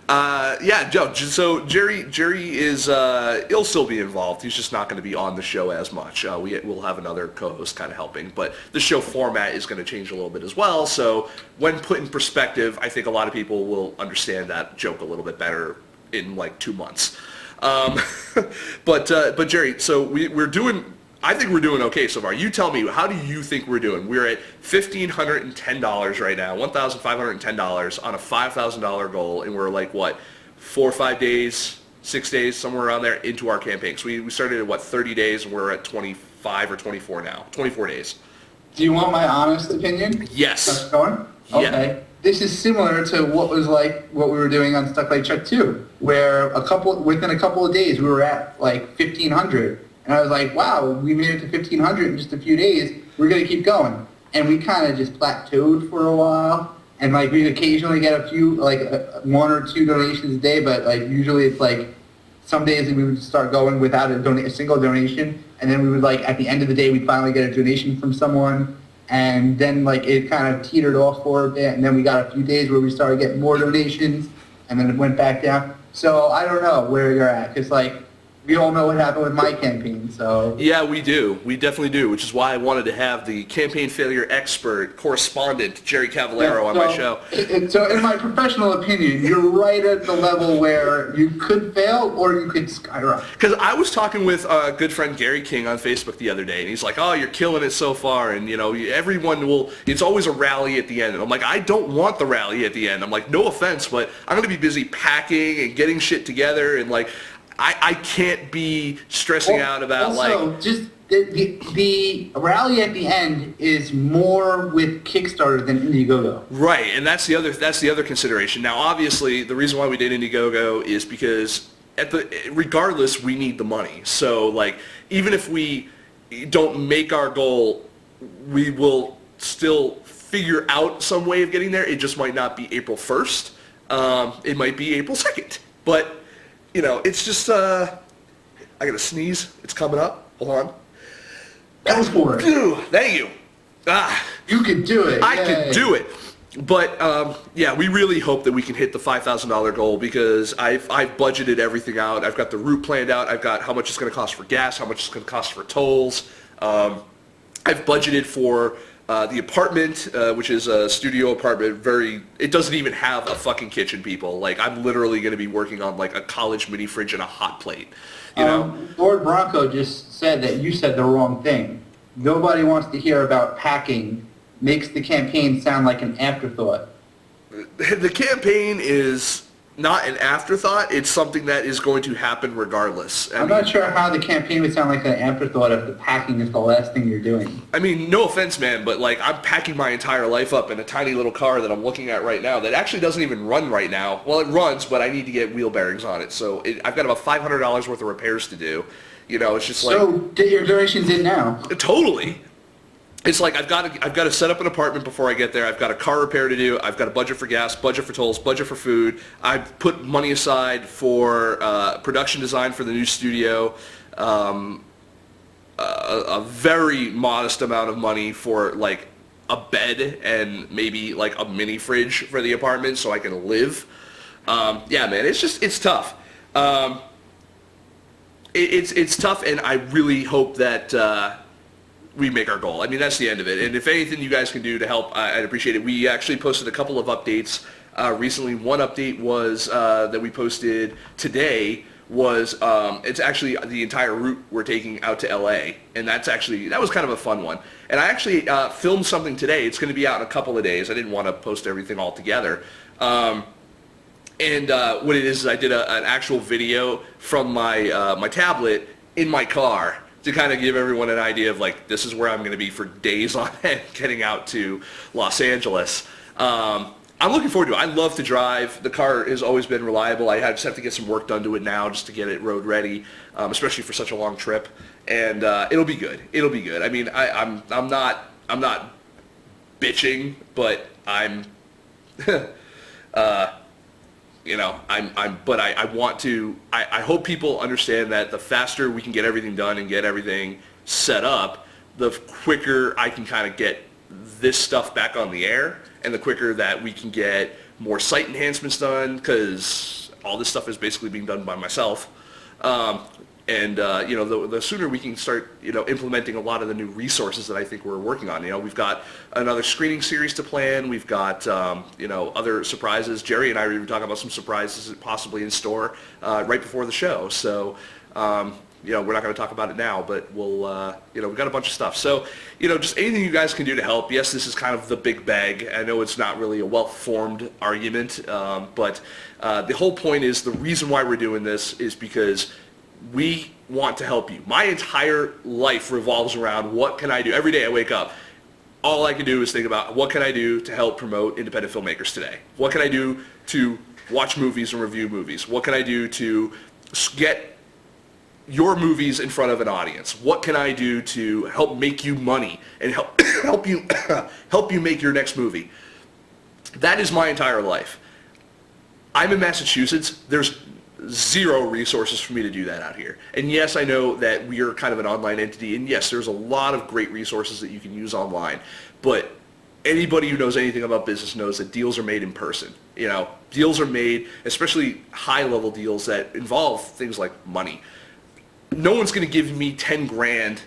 Yeah, Joe. So Jerry is he'll still be involved. He's just not going to be on the show as much. We'll have another co-host kind of helping, but the show format is going to change a little bit as well. So when put in perspective, I think a lot of people will understand that joke a little bit better in like 2 months. But Jerry, so we're doing. I think we're doing okay so far. You tell me, how do you think we're doing? We're at $1,510 right now, $1,510 on a $5,000 goal, and we're like, what, 4 or 5 days, 6 days, somewhere around there into our campaign. So we started at, what, 30 days, and we're at 25 or 24 now, 24 days. Do you want my honest opinion? Yes. How's it going? Yeah. Okay. This is similar to what we were doing on Stuck Like Chuck 2, where within a couple of days we were at like 1,500. And I was like, wow, we made it to 1,500 in just a few days. We're going to keep going. And we kind of just plateaued for a while. And like we'd occasionally get a few, like 1 or 2 donations a day, but like usually it's like some days we would start going without a single donation. And then we would like at the end of the day, we'd finally get a donation from someone. And then like it kind of teetered off for a bit. And then we got a few days where we started getting more donations. And then it went back down. So I don't know where you're at. Because like, we all know what happened with my campaign, so... Yeah, we do. We definitely do, which is why I wanted to have the campaign failure expert, correspondent, Jerry Cavallaro on my show. So in my professional opinion, you're right at the level where you could fail or you could skyrocket. Because I was talking with a good friend Gary King on Facebook the other day, and he's like, oh, you're killing it so far, and, you know, everyone will... It's always a rally at the end. And I'm like, I don't want the rally at the end. I'm like, no offense, but I'm going to be busy packing and getting shit together, and, like... I can't be stressing out about also, just the rally at the end is more with Kickstarter than Indiegogo. Right, and that's the other consideration. Now, obviously, the reason why we did Indiegogo is because regardless, we need the money. So, like, even if we don't make our goal, we will still figure out some way of getting there. It just might not be April 1st. It might be April 2nd, but. You know, it's just, I gotta sneeze. It's coming up. Hold on. Go for it. Thank you. You can do it. I can do it. But, yeah, we really hope that we can hit the $5,000 goal because I've budgeted everything out. I've got the route planned out. I've got how much it's going to cost for gas, how much it's going to cost for tolls. I've budgeted for... the apartment, which is a studio apartment, it doesn't even have a fucking kitchen, people. Like, I'm literally going to be working on, like, a college mini fridge and a hot plate, you know? Lord Bronco just said that you said the wrong thing. Nobody wants to hear about packing. Makes the campaign sound like an afterthought. The campaign is not an afterthought. It's something that is going to happen regardless. I'm not sure how the campaign would sound like an afterthought if the packing is the last thing you're doing. I mean, no offense, man, but like I'm packing my entire life up in a tiny little car that I'm looking at right now that actually doesn't even run right now. Well, it runs, but I need to get wheel bearings on it. So I've got about $500 worth of repairs to do. You know, it's just like... So get your donations in now. Totally. It's like I've got to set up an apartment before I get there. I've got a car repair to do. I've got a budget for gas, budget for tolls, budget for food. I've put money aside for production design for the new studio. A very modest amount of money for like a bed and maybe like a mini fridge for the apartment so I can live. Yeah, man, it's tough. It's tough, and I really hope that. We make our goal. I mean, that's the end of it. And if anything you guys can do to help, I'd appreciate it. We actually posted a couple of updates recently. One update was that we posted today was it's actually the entire route we're taking out to LA, and that was kind of a fun one. And I actually filmed something today. It's going to be out in a couple of days. I didn't want to post everything all together. And what it is I did an actual video from my my tablet in my car to kind of give everyone an idea of like, this is where I'm going to be for days on end getting out to Los Angeles. I'm looking forward to it. I love to drive. The car has always been reliable. I just have to get some work done to it now just to get it road ready, especially for such a long trip. And it'll be good. It'll be good. I mean, I'm not bitching, but I'm you know, I want to, I hope people understand that the faster we can get everything done and get everything set up, the quicker I can kind of get this stuff back on the air, and the quicker that we can get more site enhancements done, because all this stuff is basically being done by myself. You know, the sooner we can start, you know, implementing a lot of the new resources that I think we're working on. You know, we've got another screening series to plan. We've got, you know, other surprises. Jerry and I were even talking about some surprises possibly in store right before the show. So, you know, we're not going to talk about it now, but we'll, you know, we've got a bunch of stuff. So, you know, just anything you guys can do to help. Yes, this is kind of the big bag. I know it's not really a well-formed argument, but the whole point is the reason why we're doing this is because we want to help you. My entire life revolves around what can I do. Every day I wake up, all I can do is think about what can I do to help promote independent filmmakers today? What can I do to watch movies and review movies? What can I do to get your movies in front of an audience? What can I do to help make you money and help you make your next movie? That is my entire life. I'm in Massachusetts. There's zero resources for me to do that out here. And yes, I know that we are kind of an online entity, and yes, there's a lot of great resources that you can use online, but anybody who knows anything about business knows that deals are made in person. You know, deals are made, especially high-level deals that involve things like money. No one's going to give me 10 grand,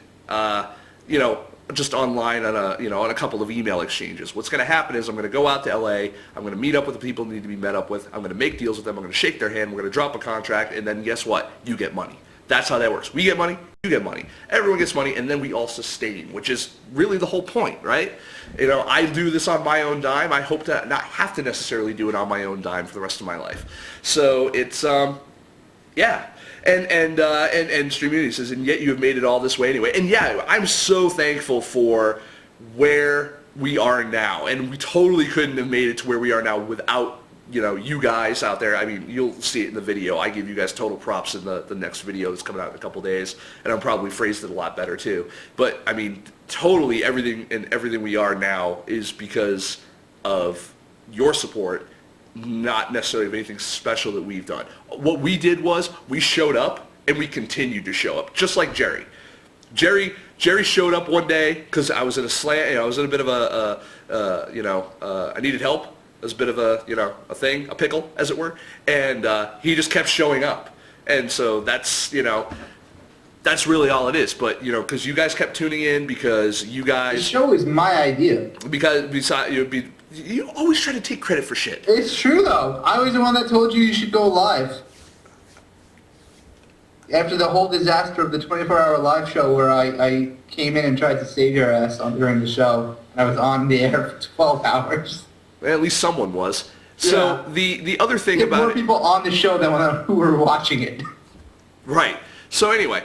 you know, just online on a, you know, on a couple of email exchanges. What's going to happen is I'm going to go out to LA, I'm going to meet up with the people who need to be met up with, I'm going to make deals with them, I'm going to shake their hand, we're going to drop a contract, and then guess what? You get money. That's how that works. We get money, you get money. Everyone gets money, and then we all sustain, which is really the whole point, right? You know, I do this on my own dime. I hope to not have to necessarily do it on my own dime for the rest of my life. So it's, yeah. And Streamunity says, and yet you have made it all this way anyway. And yeah, I'm so thankful for where we are now. And we totally couldn't have made it to where we are now without, you know, you guys out there. I mean, you'll see it in the video. I give you guys total props in the next video that's coming out in a couple days. And I'm probably phrased it a lot better too. But I mean, totally everything we are now is because of your support, not necessarily of anything special that we've done. What we did was we showed up and we continued to show up, just like Jerry. Jerry showed up one day because I was in a slant, you know, I was in a bit of a, you know, I needed help. It was a bit of a, you know, a pickle, as it were, and he just kept showing up. And so that's, you know, that's really all it is. But, you know, because you guys kept tuning in, because you guys... The show is my idea. Because besides, you always try to take credit for shit. It's true, though. I was the one that told you should go live. After the whole disaster of the 24-hour live show where I came in and tried to save your ass during the show, and I was on the air for 12 hours. Well, at least someone was. So yeah. the other thing about more people on the show than who were watching it. Right. So anyway,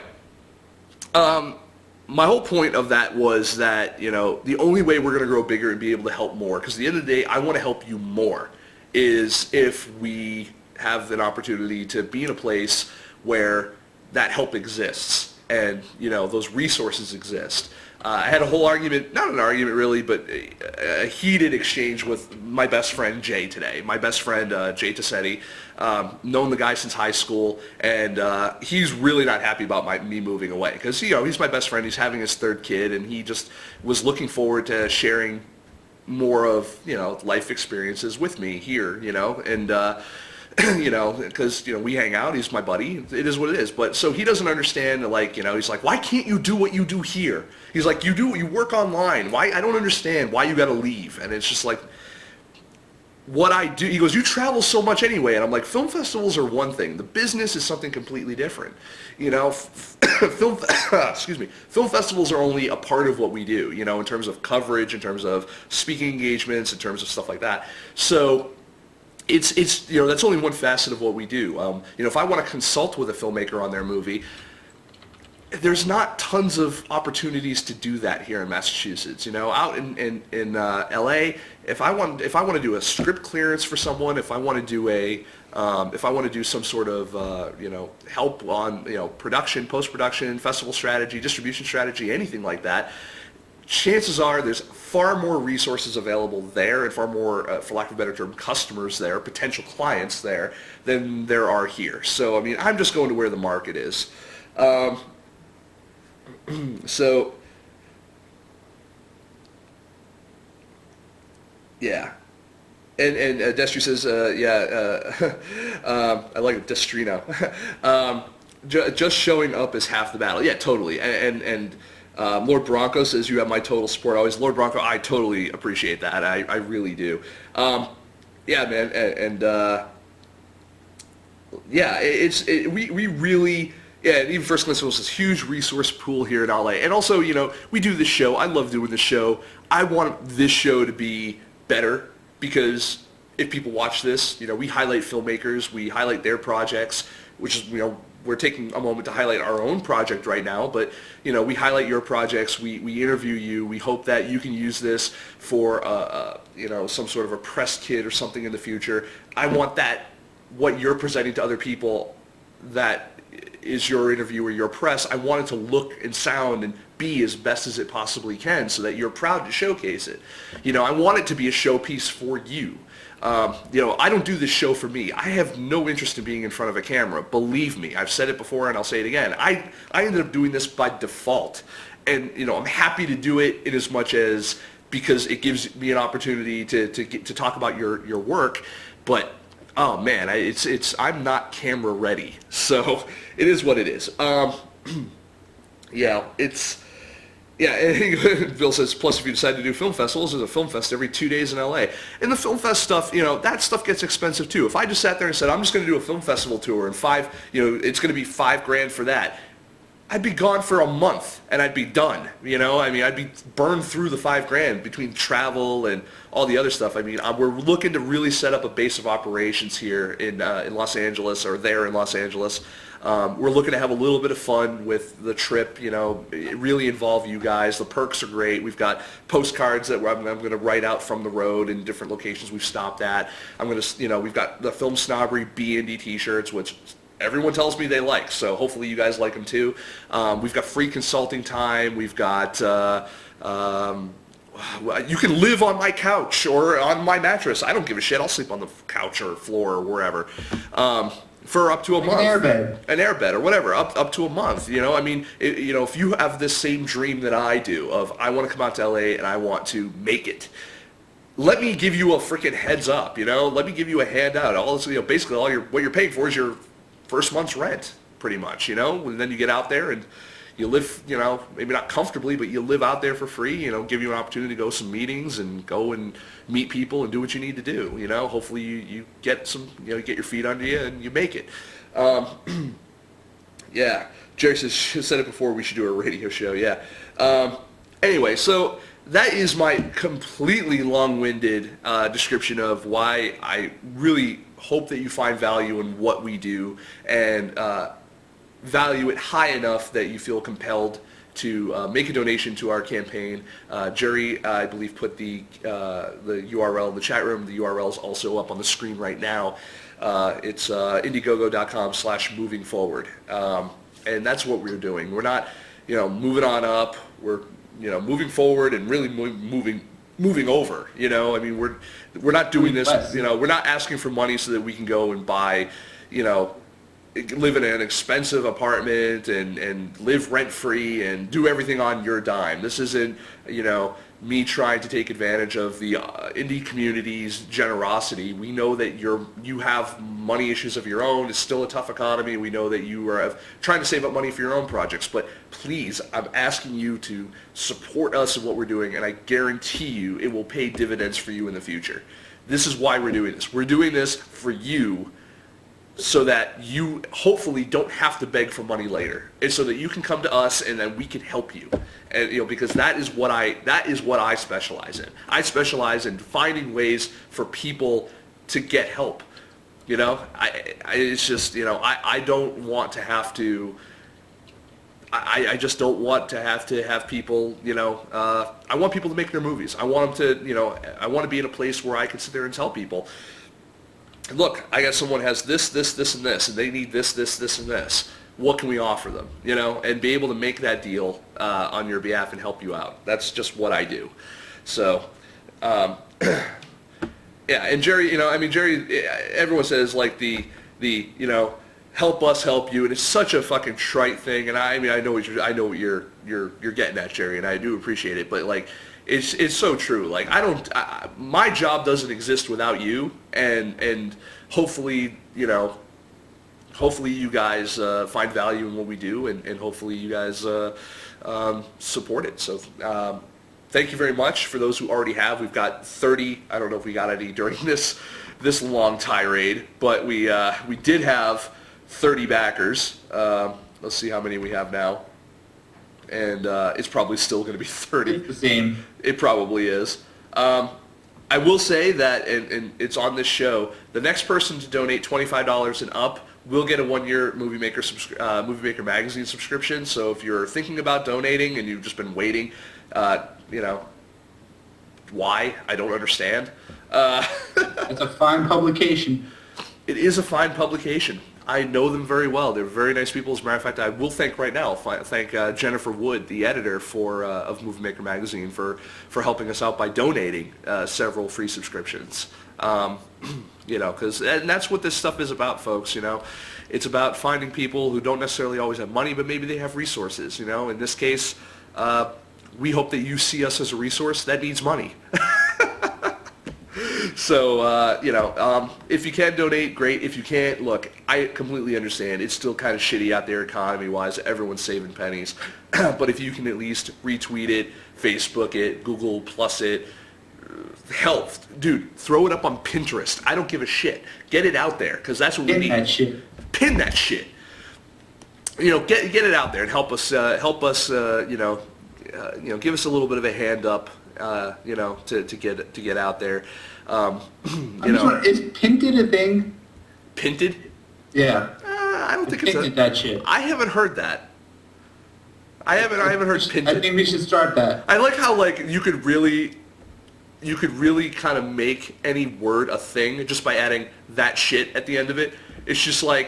my whole point of that was that, you know, the only way we're going to grow bigger and be able to help more, because at the end of the day, I want to help you more, is if we have an opportunity to be in a place where that help exists and, you know, those resources exist. I had a whole argument, not an argument really, but a heated exchange with my best friend Jay today. My best friend Jay Tassetti, known the guy since high school, and he's really not happy about me moving away because, you know, he's my best friend. He's having his third kid, and he just was looking forward to sharing more of, you know, life experiences with me here, you know, and you know, because, you know, we hang out, he's my buddy, it is what it is. But so he doesn't understand, like, you know, he's like, why can't you do what you do here? He's like, you work online, why? I don't understand why you got to leave. And it's just like, what I do, he goes, you travel so much anyway. And I'm like, film festivals are one thing. The business is something completely different. You know, excuse me, film festivals are only a part of what we do, you know, in terms of coverage, in terms of speaking engagements, in terms of stuff like that. So it's you know, that's only one facet of what we do. You know, if I want to consult with a filmmaker on their movie, there's not tons of opportunities to do that here in Massachusetts. You know, out in LA, if I want to do a script clearance for someone, if I want to do if I want to do some sort of you know, help on, you know, production, post-production, festival strategy, distribution strategy, anything like that, chances are there's far more resources available there and far more, for lack of a better term, customers there, potential clients there, than there are here. So, I mean, I'm just going to where the market is. So, yeah. And Destri says, yeah, I like it, Destrino. Just showing up is half the battle. Yeah, totally. And Lord Bronco says, you have my total support always. Lord Bronco, I totally appreciate that. I really do. Yeah, man. And yeah, we really... Yeah, and even First Class was this huge resource pool here in LA. And also, you know, we do this show. I love doing this show. I want this show to be better because if people watch this, you know, we highlight filmmakers, we highlight their projects, which is, you know, we're taking a moment to highlight our own project right now, but, you know, we highlight your projects, we interview you, we hope that you can use this for, you know, some sort of a press kit or something in the future. I want that, what you're presenting to other people, that is your interview or your press, I want it to look and sound and be as best as it possibly can so that you're proud to showcase it. You know, I want it to be a showpiece for you. You know, I don't do this show for me. I have no interest in being in front of a camera. Believe me, I've said it before and I'll say it again. I ended up doing this by default. And, you know, I'm happy to do it in as much as, because it gives me an opportunity to talk about your work, but oh man, I'm not camera ready, so it is what it is. Yeah, yeah. And Bill says, plus if you decide to do film festivals, there's a film fest every 2 days in LA. And the film fest stuff, you know, that stuff gets expensive too. If I just sat there and said, I'm just going to do a film festival tour and you know, it's going to be $5,000 for that, I'd be gone for a month and I'd be done. You know, I mean, I'd be burned through the $5,000 between travel and all the other stuff. I mean, we're looking to really set up a base of operations here in Los Angeles, or there in Los Angeles. We're looking to have a little bit of fun with the trip, you know, really involve you guys. The perks are great. We've got postcards that I'm going to write out from the road in different locations we've stopped at. I'm going to, you know, we've got the FilmSnobbery B&D t-shirts, which everyone tells me they like, so hopefully you guys like them too. We've got free consulting time. We've got, you can live on my couch or on my mattress. I don't give a shit. I'll sleep on the couch or floor or wherever. For up to a month. An airbed or whatever, up to a month. You know, I mean, you know, if you have this same dream that I do of I want to come out to LA and I want to make it, let me give you a freaking heads up. You know, let me give you a handout. All this, you know, basically what you're paying for is your first month's rent, pretty much. You know, and then you get out there and you live, you know, maybe not comfortably, but you live out there for free, you know, give you an opportunity to go to some meetings and go and meet people and do what you need to do, you know. Hopefully you get some, you know, get your feet under you and you make it. Yeah, Jerry said it before, we should do a radio show, yeah. Anyway, so that is my completely long-winded description of why I really hope that you find value in what we do and value it high enough that you feel compelled to make a donation to our campaign. Jerry, I believe, put the URL in the chat room. The URL is also up on the screen right now. It's indiegogo.com/moving forward. And that's what we're doing. We're not, you know, moving on up. We're, you know, moving forward and really moving over. You know, I mean, we're not doing this, you know, we're not asking for money so that we can go and buy, you know, live in an expensive apartment and live rent-free and do everything on your dime. This isn't, you know, me trying to take advantage of the indie community's generosity. We know that you have money issues of your own. It's still a tough economy. We know that you are trying to save up money for your own projects. But please, I'm asking you to support us in what we're doing, and I guarantee you it will pay dividends for you in the future. This is why we're doing this. We're doing this for you, so that you hopefully don't have to beg for money later, and so that you can come to us and then we can help you. And because that is what I specialize in. I specialize in finding ways for people to get help. It's just, I don't want to have to. I just don't want to have people, I want people to make their movies. I want them to, I want to be in a place where I can sit there and tell people, look, I got someone who has this, and this, and they need this, and this. What can we offer them? And be able to make that deal on your behalf and help you out. That's just what I do. So, yeah, and Jerry, Jerry, everyone says like the help us help you, and it's such a fucking trite thing. And I know what you're getting at, Jerry, and I do appreciate it. But like, it's so true. Like my job doesn't exist without you, and hopefully you guys find value in what we do, and hopefully you guys support it. So thank you very much for those who already have. We've got 30. I don't know if we got any during this long tirade, but we did have 30 backers. Let's see how many we have now. And it's probably still going to be 30. It's the same. It probably is. I will say that, and it's on this show, the next person to donate $25 and up will get a one-year Movie Maker magazine subscription. So if you're thinking about donating and you've just been waiting, why? I don't understand. It's a fine publication. It is a fine publication. I know them very well. They're very nice people. As a matter of fact, I will thank right now, thank Jennifer Wood, the editor of Movie Maker magazine, for helping us out by donating several free subscriptions. And that's what this stuff is about, folks. It's about finding people who don't necessarily always have money, but maybe they have resources. In this case, we hope that you see us as a resource that needs money. So, if you can donate, great. If you can't, look, I completely understand. It's still kind of shitty out there economy-wise. Everyone's saving pennies. But if you can at least retweet it, Facebook it, Google Plus it, hell, dude, throw it up on Pinterest. I don't give a shit. Get it out there, because that's what we need. Pin that shit. Pin that shit. Get it out there and help us, give us a little bit of a hand up, to get out there. Is pinted a thing? Pinted? Yeah. I don't think it's pinted that shit. I haven't heard that. I haven't heard pinted. I think we should start that. I like how you could really kind of make any word a thing just by adding that shit at the end of it. It's just we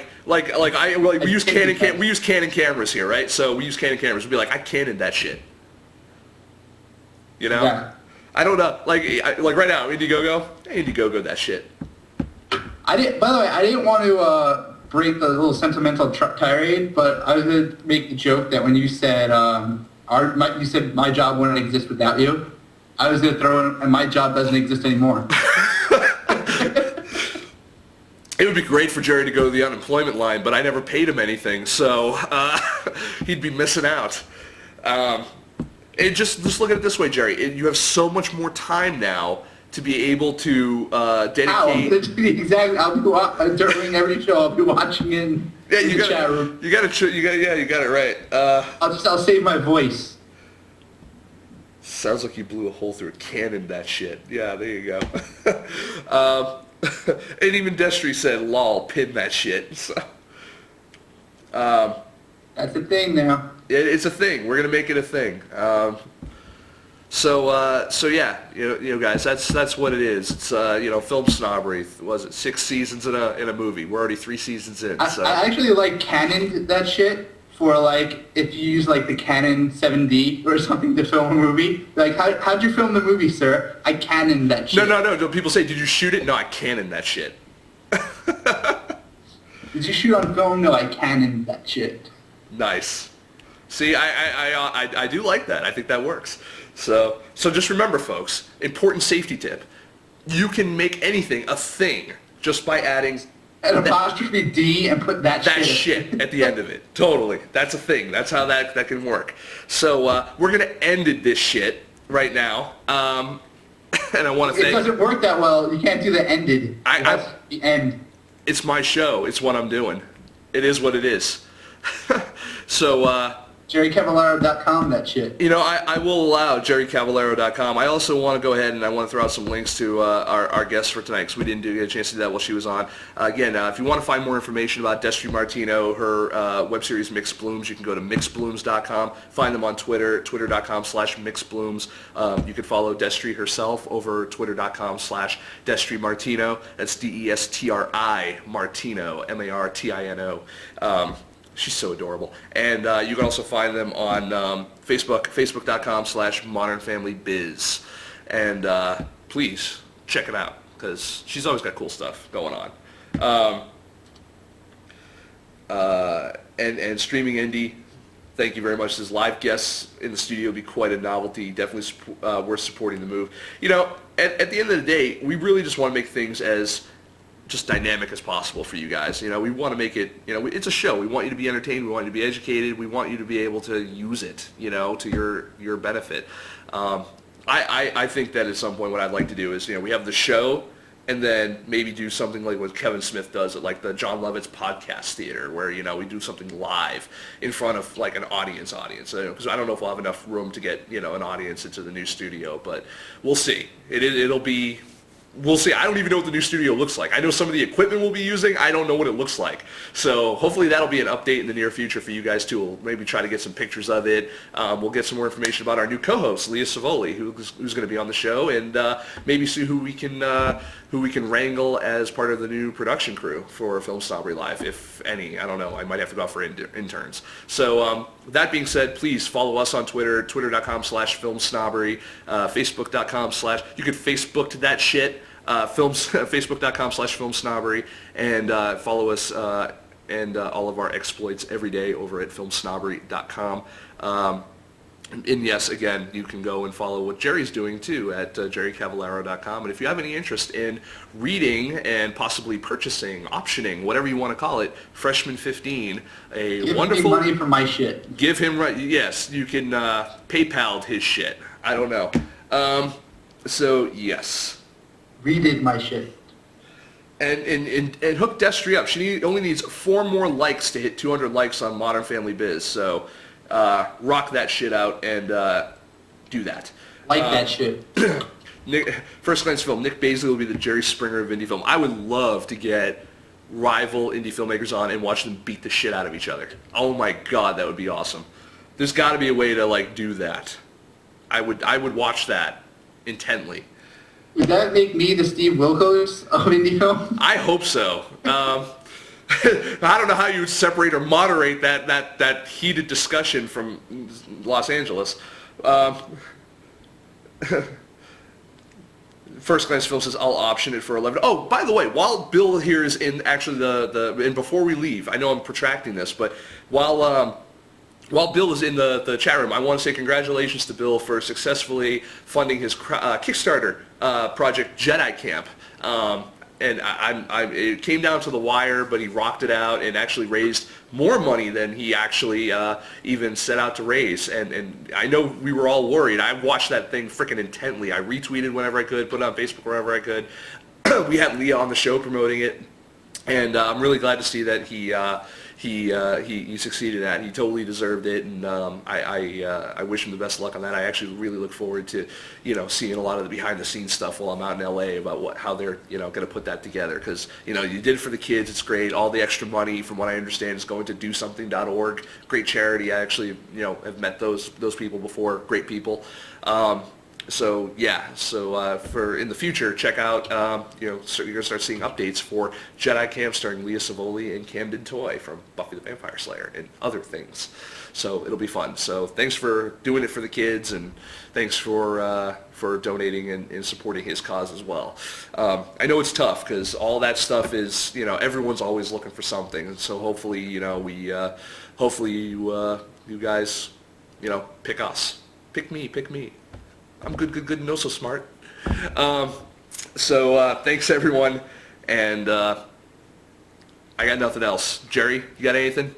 use Canon cameras here, right? So we use Canon cameras. We'd be like, I Canoned that shit. Yeah. I don't know. Like right now, Indiegogo that shit. By the way, I didn't want to break the little sentimental tirade, but I was going to make the joke that when you said you said my job wouldn't exist without you, I was going to throw in, and my job doesn't exist anymore. It would be great for Jerry to go to the unemployment line, but I never paid him anything, so he'd be missing out. And just look at it this way, Jerry. You have so much more time now to be able to dedicate. Exactly. I'll be during every show. I'll be watching in the chat room. You got it right. I'll save my voice. Sounds like you blew a hole through a cannon. That shit. Yeah, there you go. And even Destri said, "Lol, pin that shit." So, that's the thing now. It's a thing. We're gonna make it a thing. So yeah, guys, that's what it is. It's film snobbery. Was it 6 seasons in a movie? We're already 3 seasons in. So. I actually Canon that shit for if you use the Canon 7D or something to film a movie. How'd you film the movie, sir? I Canoned that shit. No. People say, did you shoot it? No, I Canoned that shit. Did you shoot on film? No, I Canoned that shit. Nice. See, I do like that. I think that works. So just remember, folks, important safety tip. You can make anything a thing just by adding an apostrophe D and put that shit at the end of it. Totally. That's a thing. That's how that can work. So we're going to end this shit right now. and I want to It thank. doesn't work that well. You can't do the ended. That's the end. It's my show. It's what I'm doing. It is what it is. So. JerryCavallaro.com, that shit. You know, I will allow JerryCavallaro.com. I also want to go ahead and I want to throw out some links to our guests for tonight because we didn't get a chance to do that while she was on. Again, if you want to find more information about Destri Martino, her web series Mixed Blooms, you can go to mixedblooms.com. Find them on Twitter, twitter.com/mixedblooms. You can follow Destri herself over twitter.com/Destri Martino. That's Destri Martino, Martino. She's so adorable. And you can also find them on Facebook, facebook.com/modernfamilybiz. And please check it out because she's always got cool stuff going on. And Streaming Indie, thank you very much. His live guests in the studio will be quite a novelty. Definitely worth supporting the move. You know, at the end of the day, we really just want to make things as just dynamic as possible for you guys. You know, we want to make it, you know, it's a show. We want you to be entertained. We want you to be educated. We want you to be able to use it, you know, to your benefit. I think that at some point what I'd like to do is, you know, we have the show and then maybe do something like what Kevin Smith does at like the John Lovitz podcast theater where, you know, we do something live in front of like an audience, because I don't know if we'll have enough room to get, you know, an audience into the new studio, but we'll see. It'll be... We'll see. I don't even know what the new studio looks like. I know some of the equipment we'll be using. I don't know what it looks like. So hopefully that'll be an update in the near future for you guys too. We'll maybe try to get some pictures of it. We'll get some more information about our new co-host, Leah Savoli, who's going to be on the show, and maybe see who we can wrangle as part of the new production crew for FilmSnobbery Live, if any. I don't know. I might have to go out for interns. So that being said, please follow us on Twitter, twitter.com/FilmSnobbery, facebook.com/ you could Facebook to that shit. Facebook.com/FilmSnobbery, and follow us and all of our exploits every day over at filmsnobbery.com. And yes, again, you can go and follow what Jerry's doing too at JerryCavallaro.com. And if you have any interest in reading and possibly purchasing, optioning, whatever you want to call it, Freshman 15, Give me money for my shit. Give him yes, you can PayPal his shit. I don't know. So yes. Redid my shit. And hook Destri up. She only needs 4 more likes to hit 200 likes on Modern Family Biz. So rock that shit out and do that. That shit. First Glance Film. Nic Baisley will be the Jerry Springer of indie film. I would love to get rival indie filmmakers on and watch them beat the shit out of each other. Oh my god, that would be awesome. There's got to be a way to like do that. I would watch that intently. Would that make me the Steve Wilkos of indie film? I hope so. I don't know how you would separate or moderate that heated discussion from Los Angeles. First Glance Film says, I'll option it for 11. Oh, by the way, while Bill here is in actually and before we leave, I know I'm protracting this, but while Bill is in the chat room, I want to say congratulations to Bill for successfully funding his Kickstarter project, Jedi Camp. And it came down to the wire, but he rocked it out and actually raised more money than he actually even set out to raise. And I know we were all worried. I watched that thing freaking intently. I retweeted whenever I could, put it on Facebook wherever I could. We had Leah on the show promoting it. And I'm really glad to see that he succeeded at it. He totally deserved it, and I wish him the best luck on that. I actually really look forward to, you know, seeing a lot of the behind-the-scenes stuff while I'm out in LA about how they're, you know, going to put that together. Because, you know, you did it for the kids. It's great. All the extra money, from what I understand, is going to DoSomething.org. Great charity. I actually, you know, have met those people before. Great people. So yeah, for in the future, check out, you know, so you're gonna start seeing updates for Jedi Camp starring Leah Savoli and Camden Toy from Buffy the Vampire Slayer and other things. So it'll be fun. So thanks for doing it for the kids, and thanks for donating and supporting his cause as well. I know it's tough because all that stuff is, you know, everyone's always looking for something, and so hopefully, you know, hopefully you guys, you know, pick us, pick me. I'm good, no so smart. So thanks everyone, and I got nothing else. Jerry, you got anything?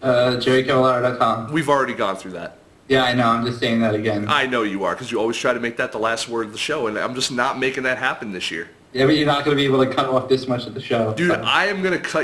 JerryCavallaro.com. We've already gone through that. Yeah, I know. I'm just saying that again. I know you are, because you always try to make that the last word of the show, and I'm just not making that happen this year. Yeah, but you're not going to be able to cut off this much of the show. Dude, so. I am going to cut